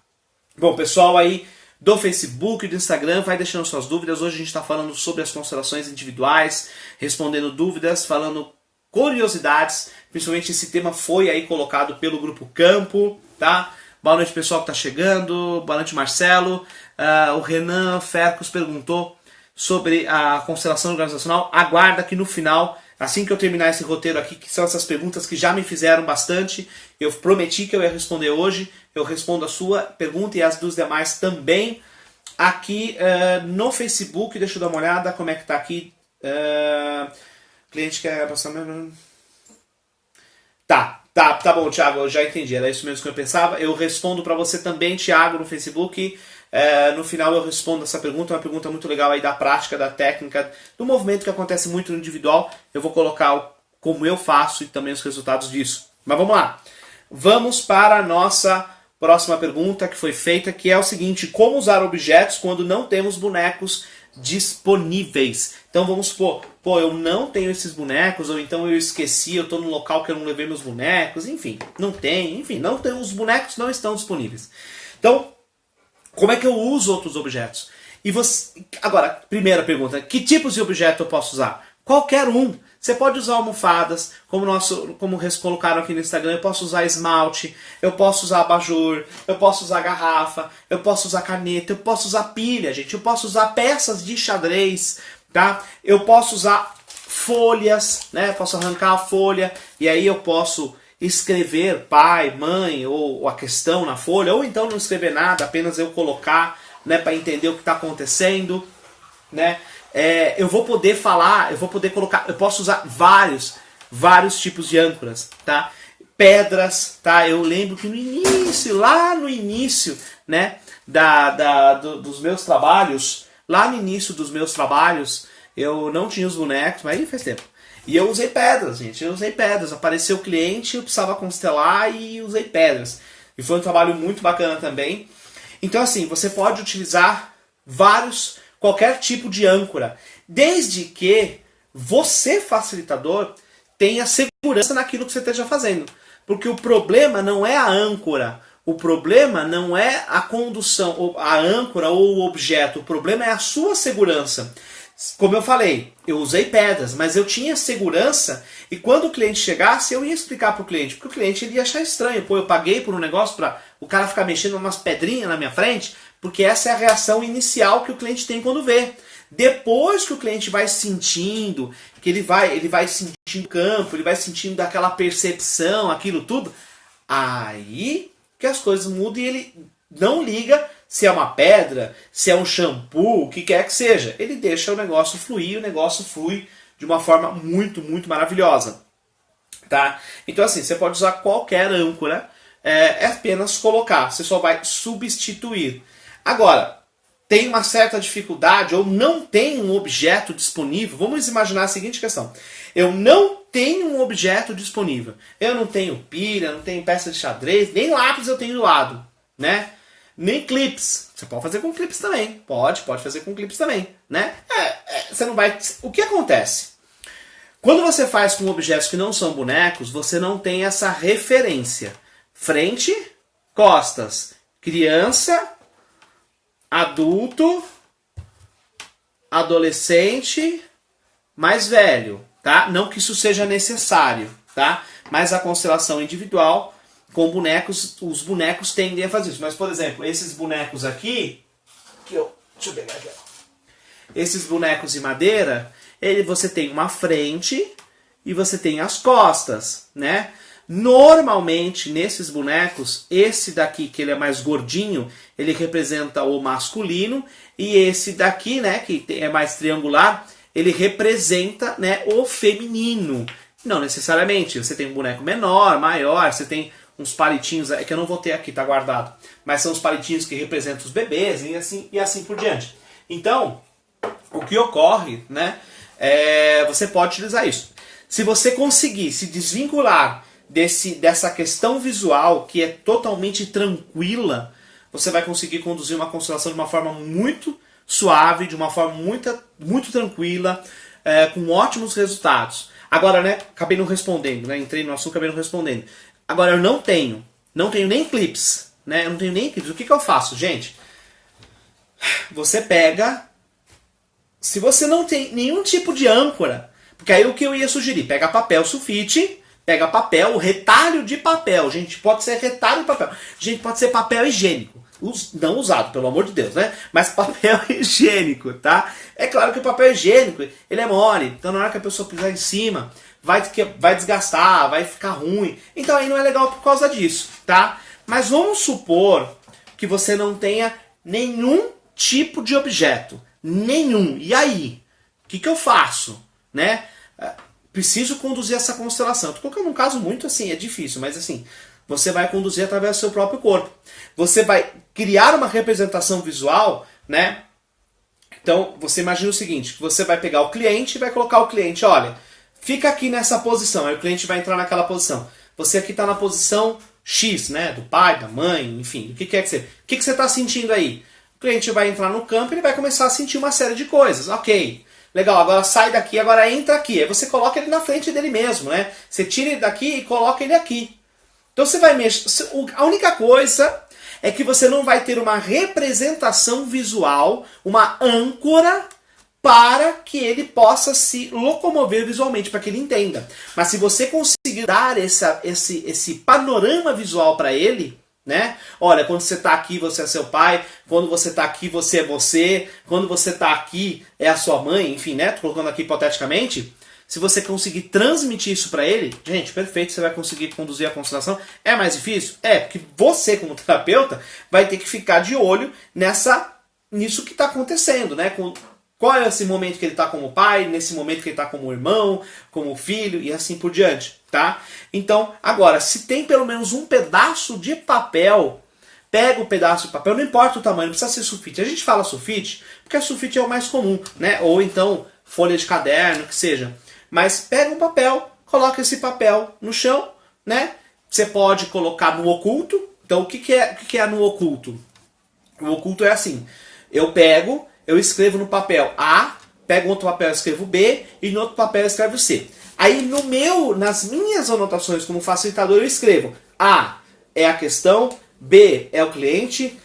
Bom, pessoal aí do Facebook e do Instagram, vai deixando suas dúvidas. Hoje a gente está falando sobre as constelações individuais, respondendo dúvidas, falando curiosidades, principalmente esse tema foi aí colocado pelo Grupo Campo, tá? Boa noite, pessoal que está chegando, boa noite, Marcelo. O Renan Fercos perguntou sobre a constelação organizacional. Aguarda que no final, assim que eu terminar esse roteiro aqui, que são essas perguntas que já me fizeram bastante, eu prometi que eu ia responder hoje, eu respondo a sua pergunta e as dos demais também aqui no Facebook. Deixa eu dar uma olhada como é que tá aqui. Cliente quer passar... Tá bom, Thiago, eu já entendi, era isso mesmo que eu pensava. Eu respondo para você também, Thiago, no Facebook. No final eu respondo essa pergunta, uma pergunta muito legal aí da prática, da técnica, do movimento que acontece muito no individual. Eu vou colocar como eu faço e também os resultados disso. Mas vamos lá. Vamos para a nossa próxima pergunta que foi feita, que é o seguinte: como usar objetos quando não temos bonecos disponíveis? Então vamos supor, eu não tenho esses bonecos, ou então eu esqueci, eu estou num local que eu não levei meus bonecos, enfim, não tem, os bonecos não estão disponíveis. Então, como é que eu uso outros objetos? Agora, primeira pergunta, que tipos de objeto eu posso usar? Qualquer um. Você pode usar almofadas, como colocaram aqui no Instagram, eu posso usar esmalte, eu posso usar abajur, eu posso usar garrafa, eu posso usar caneta, eu posso usar pilha, gente, eu posso usar peças de xadrez, tá? Eu posso usar folhas, né? Posso arrancar a folha e aí eu posso escrever pai, mãe ou a questão na folha, ou então não escrever nada, apenas eu colocar, né, para entender o que está acontecendo, né? Eu vou poder falar, eu vou poder colocar, eu posso usar vários tipos de âncoras, tá? Pedras, tá? Eu lembro que lá no início, né, dos meus trabalhos, eu não tinha os bonecos, mas aí faz tempo. E eu usei pedras, gente, eu usei pedras. Apareceu o cliente, eu precisava constelar e usei pedras. E foi um trabalho muito bacana também. Então assim, você pode utilizar qualquer tipo de âncora, desde que você, facilitador, tenha segurança naquilo que você esteja fazendo. Porque o problema não é a âncora, o problema não é a condução, a âncora ou o objeto, o problema é a sua segurança. Como eu falei, eu usei pedras, mas eu tinha segurança e quando o cliente chegasse, eu ia explicar para o cliente, porque o cliente ele ia achar estranho. Pô, eu paguei por um negócio para o cara ficar mexendo umas pedrinhas na minha frente, porque essa é a reação inicial que o cliente tem quando vê. Depois que o cliente vai sentindo, que ele vai sentindo o campo, ele vai sentindo aquela percepção, aquilo tudo, aí que as coisas mudam e ele não liga se é uma pedra, se é um shampoo, o que quer que seja. Ele deixa o negócio fluir e o negócio flui de uma forma muito, muito maravilhosa. Tá? Então assim, você pode usar qualquer âncora, é apenas colocar, você só vai substituir. Agora, tem uma certa dificuldade ou não tem um objeto disponível, vamos imaginar a seguinte questão. Eu não tenho um objeto disponível. Eu não tenho pilha, não tenho peça de xadrez, nem lápis eu tenho do lado, né? Nem clips. Você pode fazer com clips também. Pode fazer com clips também, né? Você não vai... O que acontece? Quando você faz com objetos que não são bonecos, você não tem essa referência. Frente, costas, criança, adulto, adolescente, mais velho, tá? Não que isso seja necessário, tá? Mas a constelação individual com bonecos, os bonecos tendem a fazer isso. Mas, por exemplo, esses bonecos aqui, deixa eu pegar aqui, ó. Esses bonecos de madeira, você tem uma frente e você tem as costas, né? Normalmente, nesses bonecos, esse daqui, que ele é mais gordinho, ele representa o masculino, e esse daqui, né, que é mais triangular, ele representa, né, o feminino. Não necessariamente, você tem um boneco menor, maior, você tem uns palitinhos, que eu não vou ter aqui, tá guardado, mas são os palitinhos que representam os bebês e assim por diante. Então, o que ocorre, né, você pode utilizar isso. Se você conseguir se desvincular dessa questão visual, que é totalmente tranquila, você vai conseguir conduzir uma constelação de uma forma muito suave, de uma forma muito tranquila, com ótimos resultados. Agora, né, acabei não respondendo, né, entrei no assunto, acabei não respondendo. Agora, eu não tenho nem clips, né, eu não tenho nem clips. O que eu faço, gente? Você pega, se você não tem nenhum tipo de âncora, porque aí o que eu ia sugerir, pega papel sulfite, pega papel, retalho de papel, gente, pode ser retalho de papel, gente, pode ser papel higiênico, não usado, pelo amor de Deus, né, mas papel higiênico, tá? É claro que o papel higiênico, ele é mole, então na hora que a pessoa pisar em cima, vai desgastar, vai ficar ruim, então aí não é legal por causa disso, tá? Mas vamos supor que você não tenha nenhum tipo de objeto, nenhum, e aí? O que eu faço, né? Preciso conduzir essa constelação. Estou colocando um caso muito assim, é difícil, mas assim, você vai conduzir através do seu próprio corpo. Você vai criar uma representação visual, né? Então, você imagina o seguinte, que você vai pegar o cliente e vai colocar o cliente, olha, fica aqui nessa posição, aí o cliente vai entrar naquela posição. Você aqui está na posição X, né? Do pai, da mãe, enfim, o que quer que seja. O que você está sentindo aí? O cliente vai entrar no campo e ele vai começar a sentir uma série de coisas. Ok. Legal, agora sai daqui, agora entra aqui. Aí você coloca ele na frente dele mesmo, né? Você tira ele daqui e coloca ele aqui. Então você vai mexer. A única coisa é que você não vai ter uma representação visual, uma âncora, para que ele possa se locomover visualmente, para que ele entenda. Mas se você conseguir dar esse panorama visual para ele, né? Olha, quando você está aqui, você é seu pai. Quando você está aqui, você é você. Quando você está aqui, é a sua mãe. Enfim, né? Tô colocando aqui hipoteticamente. Se você conseguir transmitir isso para ele, gente, perfeito, você vai conseguir conduzir a constelação. É mais difícil? É, porque você, como terapeuta, vai ter que ficar de olho nisso que está acontecendo, né? Qual é esse momento que ele está como pai, nesse momento que ele está como irmão, como filho e assim por diante, tá? Então, agora, se tem pelo menos um pedaço de papel, pega o pedaço de papel, não importa o tamanho, não precisa ser sulfite. A gente fala sulfite porque a sulfite é o mais comum, né? Ou então folha de caderno, que seja. Mas pega um papel, coloca esse papel no chão, né? Você pode colocar no oculto. Então o que é no oculto? O oculto é assim, eu escrevo no papel A, pego outro papel e escrevo B, e no outro papel eu escrevo C. Aí nas minhas anotações como facilitador eu escrevo A é a questão, B é o cliente,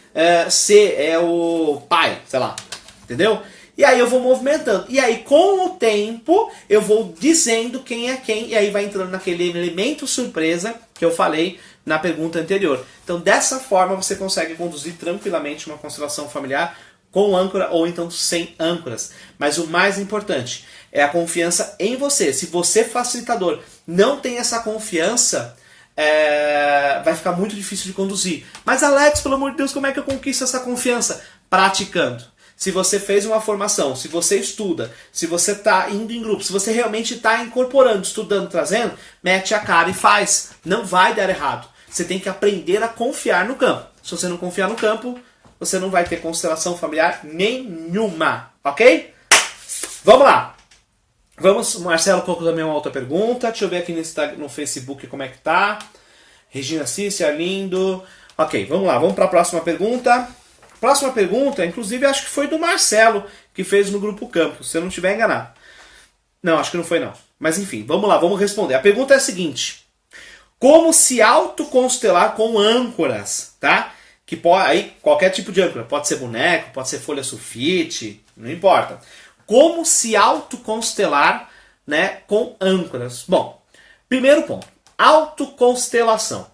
C é o pai, sei lá, entendeu? E aí eu vou movimentando. E aí com o tempo eu vou dizendo quem é quem, e aí vai entrando naquele elemento surpresa que eu falei na pergunta anterior. Então dessa forma você consegue conduzir tranquilamente uma constelação familiar com âncora ou então sem âncoras. Mas o mais importante é a confiança em você. Se você, facilitador, não tem essa confiança, vai ficar muito difícil de conduzir. Mas Alex, pelo amor de Deus, como é que eu conquisto essa confiança? Praticando. Se você fez uma formação, se você estuda, se você está indo em grupo, se você realmente está incorporando, estudando, trazendo, mete a cara e faz. Não vai dar errado. Você tem que aprender a confiar no campo. Se você não confiar no campo, você não vai ter constelação familiar nenhuma. Ok? Vamos lá. Marcelo colocou também uma outra pergunta. Deixa eu ver aqui no Facebook como é que tá. Regina Cícia, Arlindo. Ok, vamos lá. Vamos para a próxima pergunta. Próxima pergunta, inclusive, acho que foi do Marcelo, que fez no Grupo Campo, se eu não estiver enganado. Não, acho que não foi não. Mas enfim, vamos lá, vamos responder. A pergunta é a seguinte. Como se autoconstelar com âncoras, tá? Que pode, aí, qualquer tipo de âncora. Pode ser boneco, pode ser folha sulfite, não importa. Como se autoconstelar, né, com âncoras? Bom, primeiro ponto. Autoconstelação.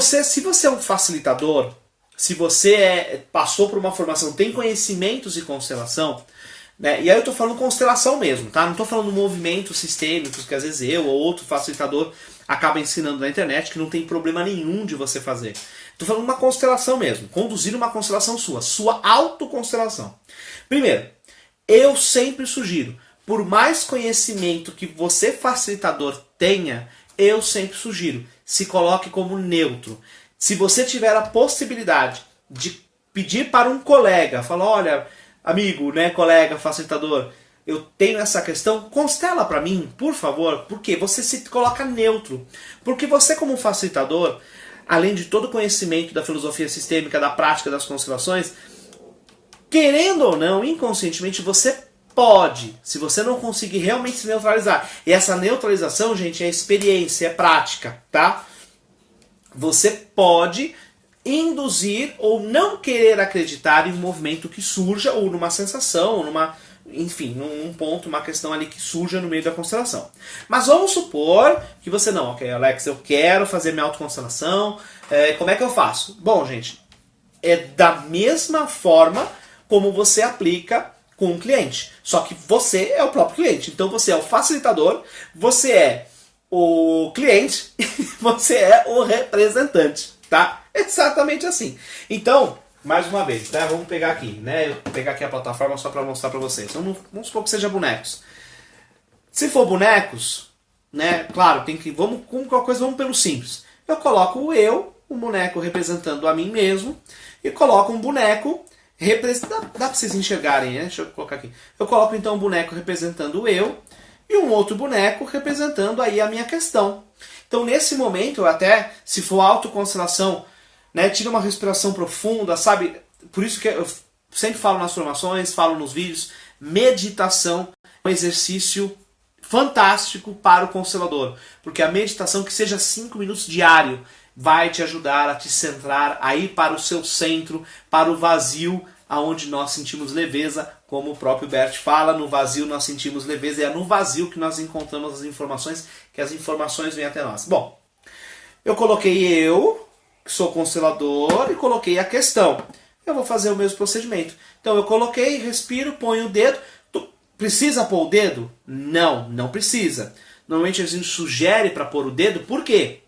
Se você é um facilitador, se você passou por uma formação, tem conhecimentos de constelação, né? E aí eu estou falando constelação mesmo, tá? Não estou falando movimentos sistêmicos que às vezes eu ou outro facilitador acaba ensinando na internet, que não tem problema nenhum de você fazer. Estou falando uma constelação mesmo, conduzir uma constelação sua autoconstelação. Primeiro, eu sempre sugiro, por mais conhecimento que você facilitador tenha, eu sempre sugiro, se coloque como neutro. Se você tiver a possibilidade de pedir para um colega, falar, olha, amigo, né, colega, facilitador, eu tenho essa questão, constela para mim, por favor, porque você se coloca neutro. Porque você, como facilitador, além de todo o conhecimento da filosofia sistêmica, da prática das constelações, querendo ou não, inconscientemente, você pode, se você não conseguir realmente se neutralizar. E essa neutralização, gente, é experiência, é prática, tá? Você pode induzir ou não querer acreditar em um movimento que surja, ou numa sensação, ou enfim, num ponto, uma questão ali que surja no meio da constelação. Mas vamos supor que você não, ok, Alex, eu quero fazer minha autoconstelação, como é que eu faço? Bom, gente, é da mesma forma como você aplica com um cliente. Só que você é o próprio cliente. Então você é o facilitador, você é o cliente e você é o representante, tá? Exatamente assim. Então, mais uma vez, né? Vamos pegar aqui, né? Eu vou pegar aqui a plataforma só para mostrar para vocês. Então, vamos supor que seja bonecos. Se for bonecos, né? Claro, vamos com qualquer coisa, vamos pelo simples. Eu coloco um boneco representando a mim mesmo, e coloco um boneco representando. Dá para vocês enxergarem, né? Deixa eu colocar aqui. Eu coloco então um boneco representando eu e um outro boneco representando aí a minha questão. Então, nesse momento, até se for autoconstelação, né, tira uma respiração profunda, sabe? Por isso que eu sempre falo nas formações, falo nos vídeos, meditação é um exercício fantástico para o constelador. Porque a meditação, que seja 5 minutos diário, vai te ajudar a te centrar, a ir para o seu centro, para o vazio, aonde nós sentimos leveza, como o próprio Bert fala, no vazio nós sentimos leveza, e é no vazio que nós encontramos as informações, que as informações vêm até nós. Bom, eu coloquei que sou constelador, e coloquei a questão. Eu vou fazer o mesmo procedimento. Então eu coloquei, respiro, ponho o dedo. Precisa pôr o dedo? Não, não precisa. Normalmente a gente sugere para pôr o dedo, por quê?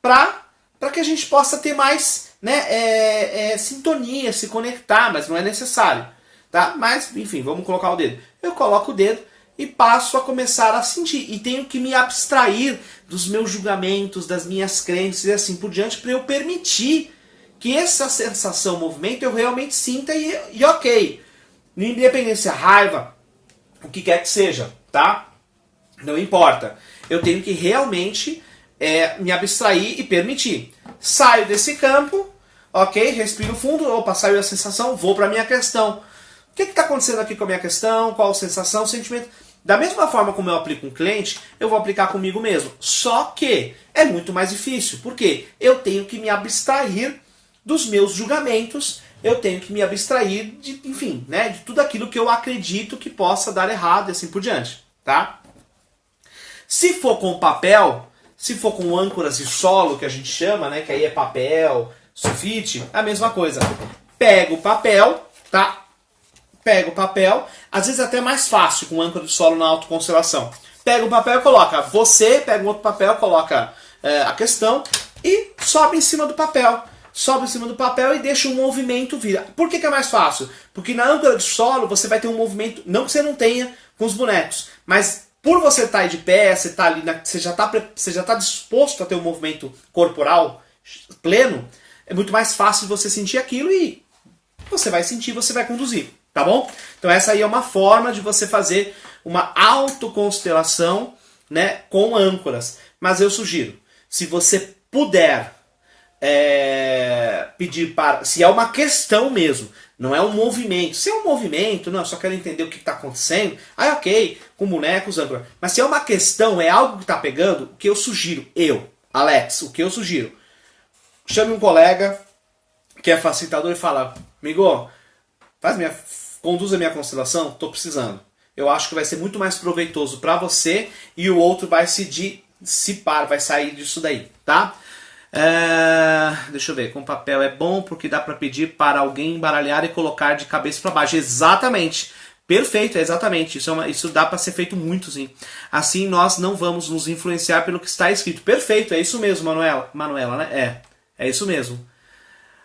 Para que a gente possa ter mais, né, sintonia, se conectar, mas não é necessário. Tá? Mas, enfim, vamos colocar o dedo. Eu coloco o dedo e passo a começar a sentir. E tenho que me abstrair dos meus julgamentos, das minhas crenças e assim por diante, para eu permitir que essa sensação, movimento, eu realmente sinta e ok. Independente se é raiva, o que quer que seja, tá? Não importa. Eu tenho que realmente me abstrair e permitir. Saio desse campo, ok? Respiro fundo, opa, saiu a sensação, vou para a minha questão. O que está acontecendo aqui com a minha questão? Qual a sensação, sentimento? Da mesma forma como eu aplico um cliente, eu vou aplicar comigo mesmo. Só que é muito mais difícil. Por quê? Eu tenho que me abstrair dos meus julgamentos, eu tenho que me abstrair de, enfim, né, de tudo aquilo que eu acredito que possa dar errado e assim por diante, tá? Se for com papel, se for com âncoras de solo, que a gente chama, né, que aí é papel, sulfite, a mesma coisa. Pega o papel, tá? Pega o papel, às vezes é até mais fácil com âncora de solo na autoconstelação. Pega o papel e coloca você, pega um outro papel, coloca a questão e sobe em cima do papel. Sobe em cima do papel e deixa um movimento vir. Por que é mais fácil? Porque na âncora de solo você vai ter um movimento, não que você não tenha com os bonecos, mas por você estar de pé, você, tá ali você já está disposto a ter um movimento corporal pleno, é muito mais fácil de você sentir aquilo e você vai sentir, você vai conduzir. Tá bom? Então essa aí é uma forma de você fazer uma autoconstelação, né, com âncoras. Mas eu sugiro, se você puder pedir para... Se é uma questão mesmo, não é um movimento. Se é um movimento, não, eu só quero entender o que está acontecendo. Aí ok, com bonecos, âncora. Mas se é uma questão, é algo que está pegando, o que eu sugiro, Alex, o que eu sugiro? Chame um colega que é facilitador e fala, amigo, conduz a minha constelação, estou precisando. Eu acho que vai ser muito mais proveitoso para você e o outro vai se dissipar, vai sair disso daí, tá? Deixa eu ver, com papel é bom porque dá para pedir para alguém embaralhar e colocar de cabeça para baixo. Exatamente. Perfeito, exatamente. Isso dá para ser feito muito, sim. Assim nós não vamos nos influenciar pelo que está escrito. Perfeito, é isso mesmo, Manuela, né? É isso mesmo.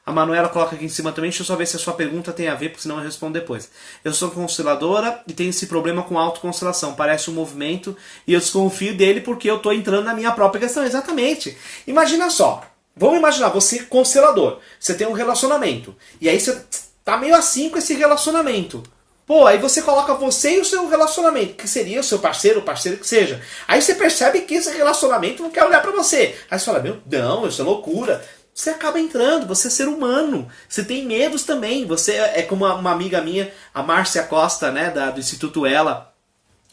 A Manuela coloca aqui em cima também. Deixa eu só ver se a sua pergunta tem a ver, porque senão eu respondo depois. Eu sou consteladora e tenho esse problema com autoconstelação. Parece um movimento e eu desconfio dele porque eu estou entrando na minha própria questão. Exatamente. Imagina só. Vamos imaginar, você constelador. Você tem um relacionamento. E aí você tá meio assim com esse relacionamento. Pô, aí você coloca você e o seu relacionamento, que seria o seu parceiro, o parceiro que seja. Aí você percebe que esse relacionamento não quer olhar pra você. Aí você fala, meu, não, isso é loucura. Você acaba entrando, você é ser humano, você tem medos também, você é como uma amiga minha, a Márcia Costa, né, do Instituto Ela,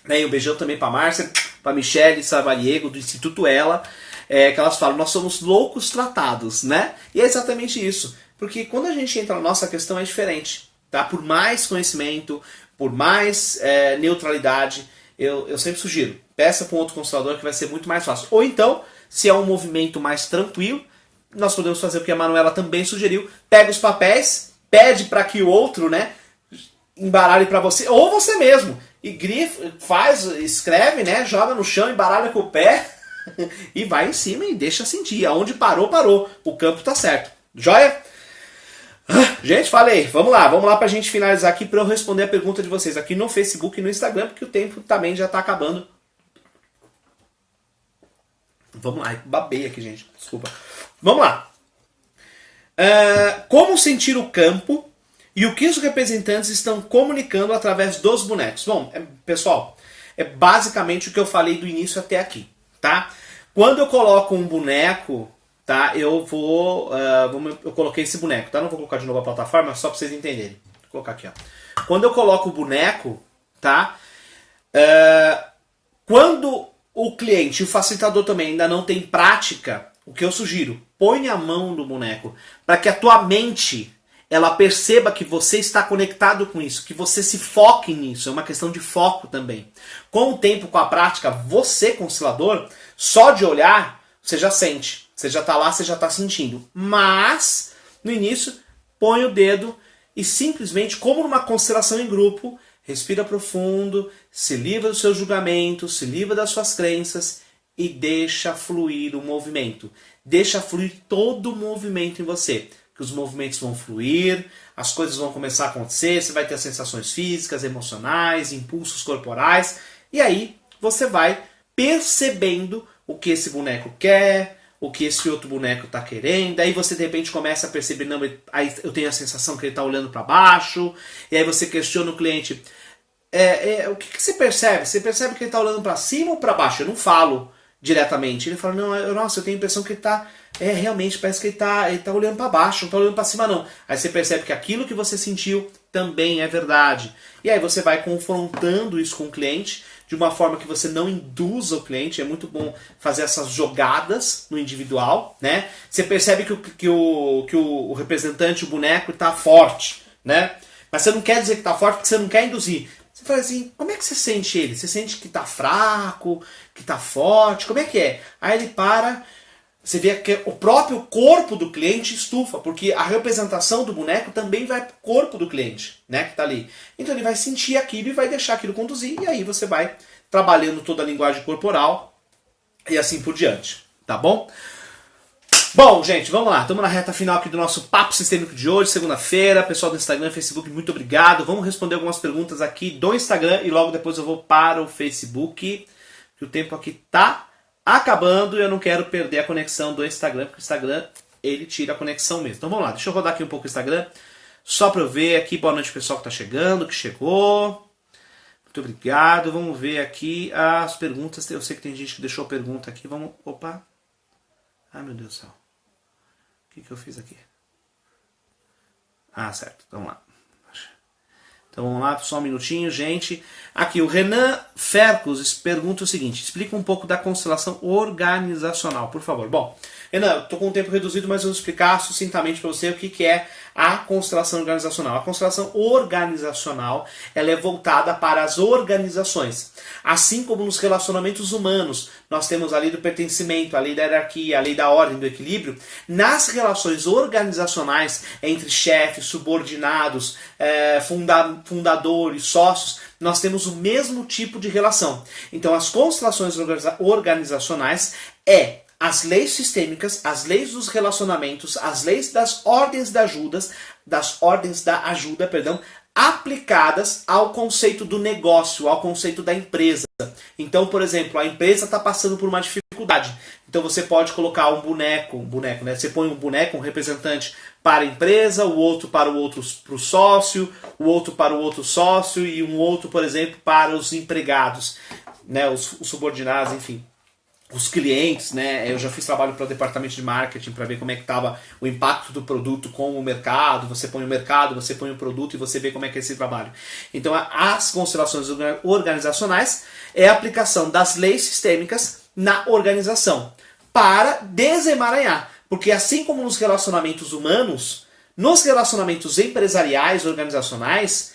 né, e um beijão também pra Márcia, pra Michele Savaliego, do Instituto Ela, que elas falam, nós somos loucos tratados, né, e é exatamente isso, porque quando a gente entra na nossa questão é diferente, tá, por mais conhecimento, por mais neutralidade, eu sempre sugiro, peça para um outro constelador que vai ser muito mais fácil, ou então, se é um movimento mais tranquilo, nós podemos fazer o que a Manuela também sugeriu. Pega os papéis, pede para que o outro, né, embaralhe para você, ou você mesmo. E grifa, escreve, né, joga no chão, embaralha com o pé e vai em cima e deixa sentir. Aonde parou, parou. O campo tá certo. Joia? Gente, falei. Vamos lá pra gente finalizar aqui para eu responder a pergunta de vocês aqui no Facebook e no Instagram, porque o tempo também já tá acabando. Vamos lá, babei aqui, gente. Desculpa. Vamos lá. Como sentir o campo e o que os representantes estão comunicando através dos bonecos? Bom, pessoal, é basicamente o que eu falei do início até aqui, tá? Quando eu coloco um boneco, tá? Eu coloquei esse boneco, tá? Não vou colocar de novo a plataforma, só para vocês entenderem. Vou colocar aqui, ó. Quando eu coloco o boneco, tá? Quando o cliente e o facilitador também ainda não tem prática, o que eu sugiro? Põe a mão no boneco para que a tua mente ela perceba que você está conectado com isso, que você se foque nisso. É uma questão de foco também. Com o tempo, com a prática, você, constelador, só de olhar, você já sente. Você já está lá, você já está sentindo. Mas, no início, põe o dedo e simplesmente, como numa constelação em grupo, respira profundo, se livra dos seus julgamentos, se livra das suas crenças e deixa fluir o movimento. Deixa fluir todo o movimento em você. Que os movimentos vão fluir, as coisas vão começar a acontecer, você vai ter sensações físicas, emocionais, impulsos corporais. E aí você vai percebendo o que esse boneco quer, o que esse outro boneco está querendo. Aí você de repente começa a perceber, não, aí eu tenho a sensação que ele está olhando para baixo. E aí você questiona o cliente, o que você percebe? Você percebe que ele está olhando para cima ou para baixo? Eu não falo diretamente. Ele fala, não, nossa, eu tenho a impressão que ele está, realmente, parece que ele tá olhando para baixo, não está olhando para cima não. Aí você percebe que aquilo que você sentiu também é verdade. E aí você vai confrontando isso com o cliente, de uma forma que você não induza o cliente. É muito bom fazer essas jogadas no individual, né? Você percebe que o representante, o boneco, está forte, né? Mas você não quer dizer que está forte porque você não quer induzir. Você fala assim, como é que você sente ele? Você sente que está fraco, que está forte? Como é que é? Aí ele para, você vê que o próprio corpo do cliente estufa, porque a representação do boneco também vai para o corpo do cliente, né, que está ali. Então ele vai sentir aquilo e vai deixar aquilo conduzir, e aí você vai trabalhando toda a linguagem corporal e assim por diante, tá bom? Bom, gente, vamos lá. Estamos na reta final aqui do nosso Papo Sistêmico de hoje, segunda-feira. Pessoal do Instagram e Facebook, muito obrigado. Vamos responder algumas perguntas aqui do Instagram e logo depois eu vou para o Facebook, que o tempo aqui tá acabando e eu não quero perder a conexão do Instagram, porque o Instagram, ele tira a conexão mesmo. Então vamos lá, deixa eu rodar aqui um pouco o Instagram, só para eu ver aqui. Boa noite, pessoal que tá chegando, que chegou. Muito obrigado. Vamos ver aqui as perguntas. Eu sei que tem gente que deixou pergunta aqui. Vamos... Opa. Ai, meu Deus do céu. O que eu fiz aqui? Ah, certo. Vamos lá. Então vamos lá, só um minutinho, gente. Aqui, o Renan Fercos pergunta o seguinte: explica um pouco da constelação organizacional, por favor. Bom, Renan, estou com um tempo reduzido, mas eu vou explicar sucintamente para você o que é a constelação organizacional. A constelação organizacional, ela é voltada para as organizações. Assim como nos relacionamentos humanos, nós temos a lei do pertencimento, a lei da hierarquia, a lei da ordem, do equilíbrio. Nas relações organizacionais entre chefes, subordinados, fundadores, sócios, nós temos o mesmo tipo de relação. Então, as constelações organizacionais as leis sistêmicas, as leis dos relacionamentos, as leis das ordens da ajuda, aplicadas ao conceito do negócio, ao conceito da empresa. Então, por exemplo, a empresa está passando por uma dificuldade. Então você pode colocar um boneco, né? Você põe um boneco, um representante para a empresa, o outro para o sócio, o outro para o outro sócio e um outro, por exemplo, para os empregados, né? Os subordinados, enfim. Os clientes, né? Eu já fiz trabalho para o departamento de marketing para ver como é que estava o impacto do produto com o mercado. Você põe o mercado, você põe o produto e você vê como é que é esse trabalho. Então, as constelações organizacionais é a aplicação das leis sistêmicas na organização para desemaranhar. Porque assim como nos relacionamentos humanos, nos relacionamentos empresariais, organizacionais,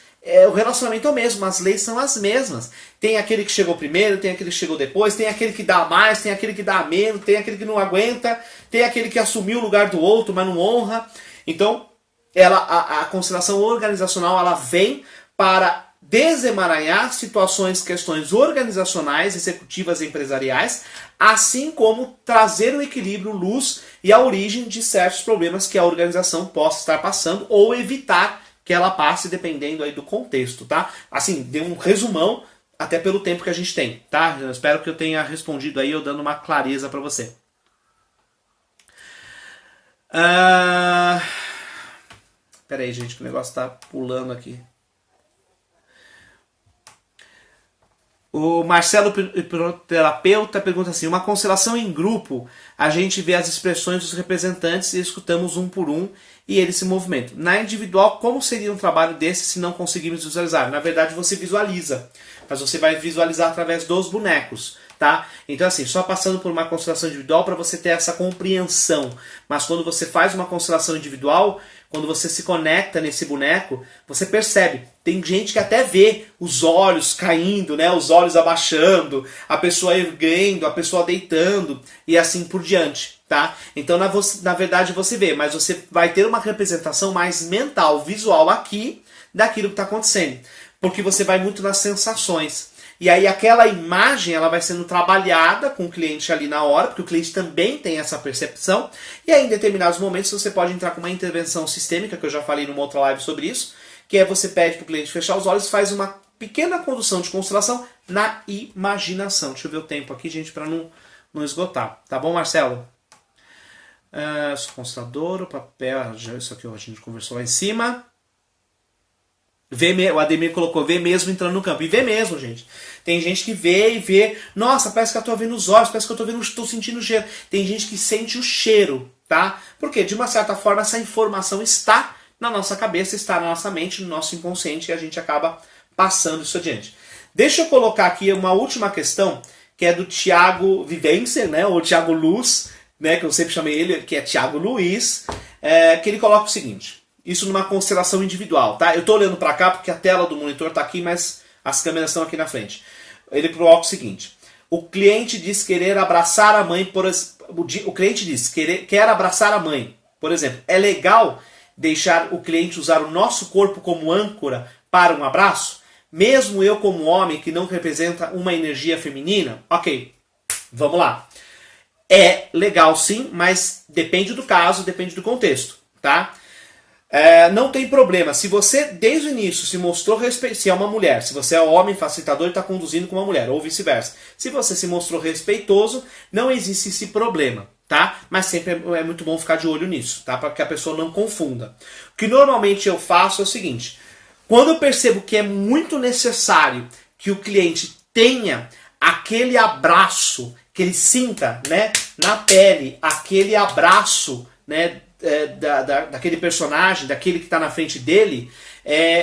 o relacionamento é o mesmo, as leis são as mesmas. Tem aquele que chegou primeiro, tem aquele que chegou depois, tem aquele que dá mais, tem aquele que dá menos, tem aquele que não aguenta, tem aquele que assumiu o lugar do outro, mas não honra. Então, a constelação organizacional, ela vem para desemaranhar situações, questões organizacionais, executivas e empresariais, assim como trazer o equilíbrio, luz e a origem de certos problemas que a organização possa estar passando ou evitar que ela passe, dependendo aí do contexto, tá? Assim, dei um resumão, até pelo tempo que a gente tem, tá? Eu espero que eu tenha respondido aí, eu dando uma clareza para você. Pera aí, gente, que o negócio tá pulando aqui. O Marcelo, terapeuta, pergunta assim: uma constelação em grupo, a gente vê as expressões dos representantes e escutamos um por um e eles se movimentam. Na individual, como seria um trabalho desse se não conseguirmos visualizar? Na verdade, você visualiza, mas você vai visualizar através dos bonecos, tá? Então, assim, só passando por uma constelação individual para você ter essa compreensão. Mas quando você faz uma constelação individual, quando você se conecta nesse boneco, você percebe. Tem gente que até vê os olhos caindo, né? Os olhos abaixando, a pessoa erguendo, a pessoa deitando e assim por diante, tá? Então, na verdade, você vê, mas você vai ter uma representação mais mental, visual aqui, daquilo que está acontecendo. Porque você vai muito nas sensações. E aí aquela imagem ela vai sendo trabalhada com o cliente ali na hora, porque o cliente também tem essa percepção. E aí em determinados momentos você pode entrar com uma intervenção sistêmica, que eu já falei numa outra live sobre isso, que é você pede para o cliente fechar os olhos e faz uma pequena condução de constelação na imaginação. Deixa eu ver o tempo aqui, gente, para não esgotar. Tá bom, Marcelo? Constelador, o papel, isso aqui a gente conversou lá em cima. O Ademir colocou, vê mesmo entrando no campo. E vê mesmo, gente. Tem gente que vê e vê, nossa, parece que eu tô vendo os olhos, parece que eu tô sentindo o cheiro. Tem gente que sente o cheiro, tá? Porque, de uma certa forma, essa informação está na nossa cabeça, está na nossa mente, no nosso inconsciente, e a gente acaba passando isso adiante. Deixa eu colocar aqui uma última questão, que é do Thiago Vivencer, né? Ou Thiago Luz, né? Que eu sempre chamei ele, que é Thiago Luiz, que ele coloca o seguinte, isso numa constelação individual, tá? Eu tô olhando para cá porque a tela do monitor tá aqui, mas as câmeras estão aqui na frente. Ele coloca o seguinte, o cliente diz querer abraçar a mãe, o cliente diz quer abraçar a mãe, por exemplo. É legal deixar o cliente usar o nosso corpo como âncora para um abraço? Mesmo eu como homem que não representa uma energia feminina? Ok, vamos lá. É legal sim, mas depende do caso, depende do contexto, tá? Não tem problema. Se você, desde o início, se mostrou respeitoso, se é uma mulher, se você é homem facilitador e está conduzindo com uma mulher, ou vice-versa. Se você se mostrou respeitoso, não existe esse problema, tá? Mas sempre é muito bom ficar de olho nisso, tá? Para que a pessoa não confunda. O que normalmente eu faço é o seguinte, quando eu percebo que é muito necessário que o cliente tenha aquele abraço, que ele sinta, né, na pele, aquele abraço, né, daquele personagem, daquele que está na frente dele,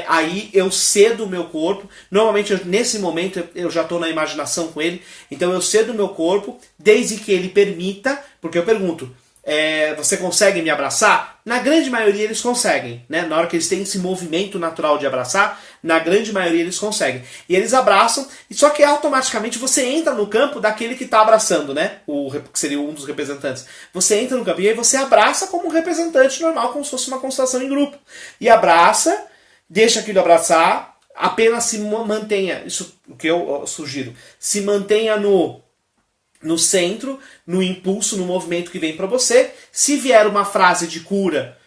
aí eu cedo o meu corpo. Normalmente nesse momento eu já estou na imaginação com ele, então eu cedo o meu corpo, desde que ele permita, porque eu pergunto, você consegue me abraçar? Na grande maioria eles conseguem, né? Na hora que eles têm esse movimento natural de abraçar, na grande maioria eles conseguem. E eles abraçam, só que automaticamente você entra no campo daquele que está abraçando, né? Que seria um dos representantes. Você entra no campo e aí você abraça como um representante normal, como se fosse uma constelação em grupo. E abraça, deixa aquilo abraçar, apenas se mantenha, isso o que eu sugiro, se mantenha no centro, no impulso, no movimento que vem para você. Se vier uma frase de cura,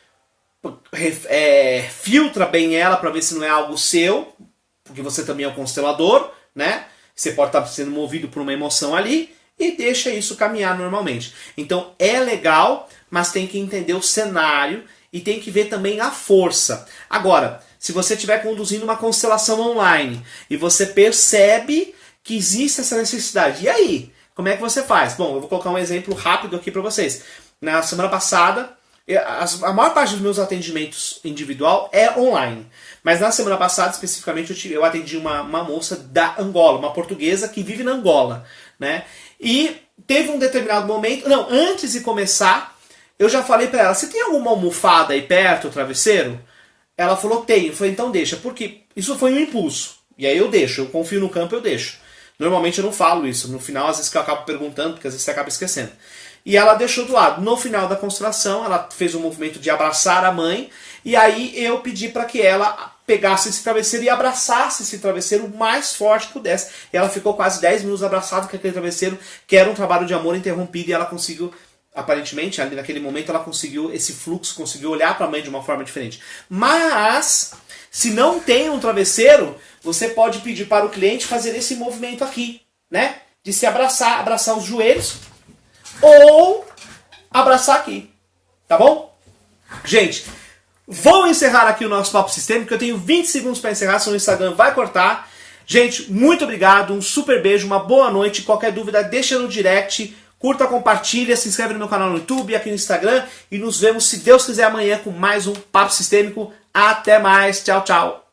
filtra bem ela para ver se não é algo seu, porque você também é um constelador, né? Você pode estar sendo movido por uma emoção ali e deixa isso caminhar normalmente. Então é legal, mas tem que entender o cenário e tem que ver também a força. Agora, se você estiver conduzindo uma constelação online e você percebe que existe essa necessidade, e aí? Como é que você faz? Bom, eu vou colocar um exemplo rápido aqui para vocês. Na semana passada, a maior parte dos meus atendimentos individual é online. Mas na semana passada, especificamente, eu atendi uma moça da Angola, uma portuguesa que vive na Angola, né? E teve um determinado momento... Não, antes de começar, eu já falei para ela, você tem alguma almofada aí perto, o travesseiro? Ela falou, tenho. Eu falei, então deixa. Porque isso foi um impulso. E aí eu deixo, eu confio no campo, eu deixo. Normalmente eu não falo isso. No final, às vezes que eu acabo perguntando, porque às vezes você acaba esquecendo. E ela deixou do lado. No final da constelação, ela fez um movimento de abraçar a mãe. E aí eu pedi para que ela pegasse esse travesseiro e abraçasse esse travesseiro o mais forte que pudesse. E ela ficou quase 10 minutos abraçada com aquele travesseiro, que era um trabalho de amor interrompido. E ela conseguiu, aparentemente, ali naquele momento, ela conseguiu esse fluxo, conseguiu olhar para a mãe de uma forma diferente. Mas, se não tem um travesseiro, você pode pedir para o cliente fazer esse movimento aqui, né? De se abraçar os joelhos ou abraçar aqui, tá bom? Gente, vou encerrar aqui o nosso papo sistêmico, eu tenho 20 segundos para encerrar, senão o Instagram vai cortar. Gente, muito obrigado, um super beijo, uma boa noite. Qualquer dúvida, deixa no direct, curta, compartilha, se inscreve no meu canal no YouTube, aqui no Instagram, e nos vemos, se Deus quiser, amanhã com mais um papo sistêmico. Até mais, tchau, tchau.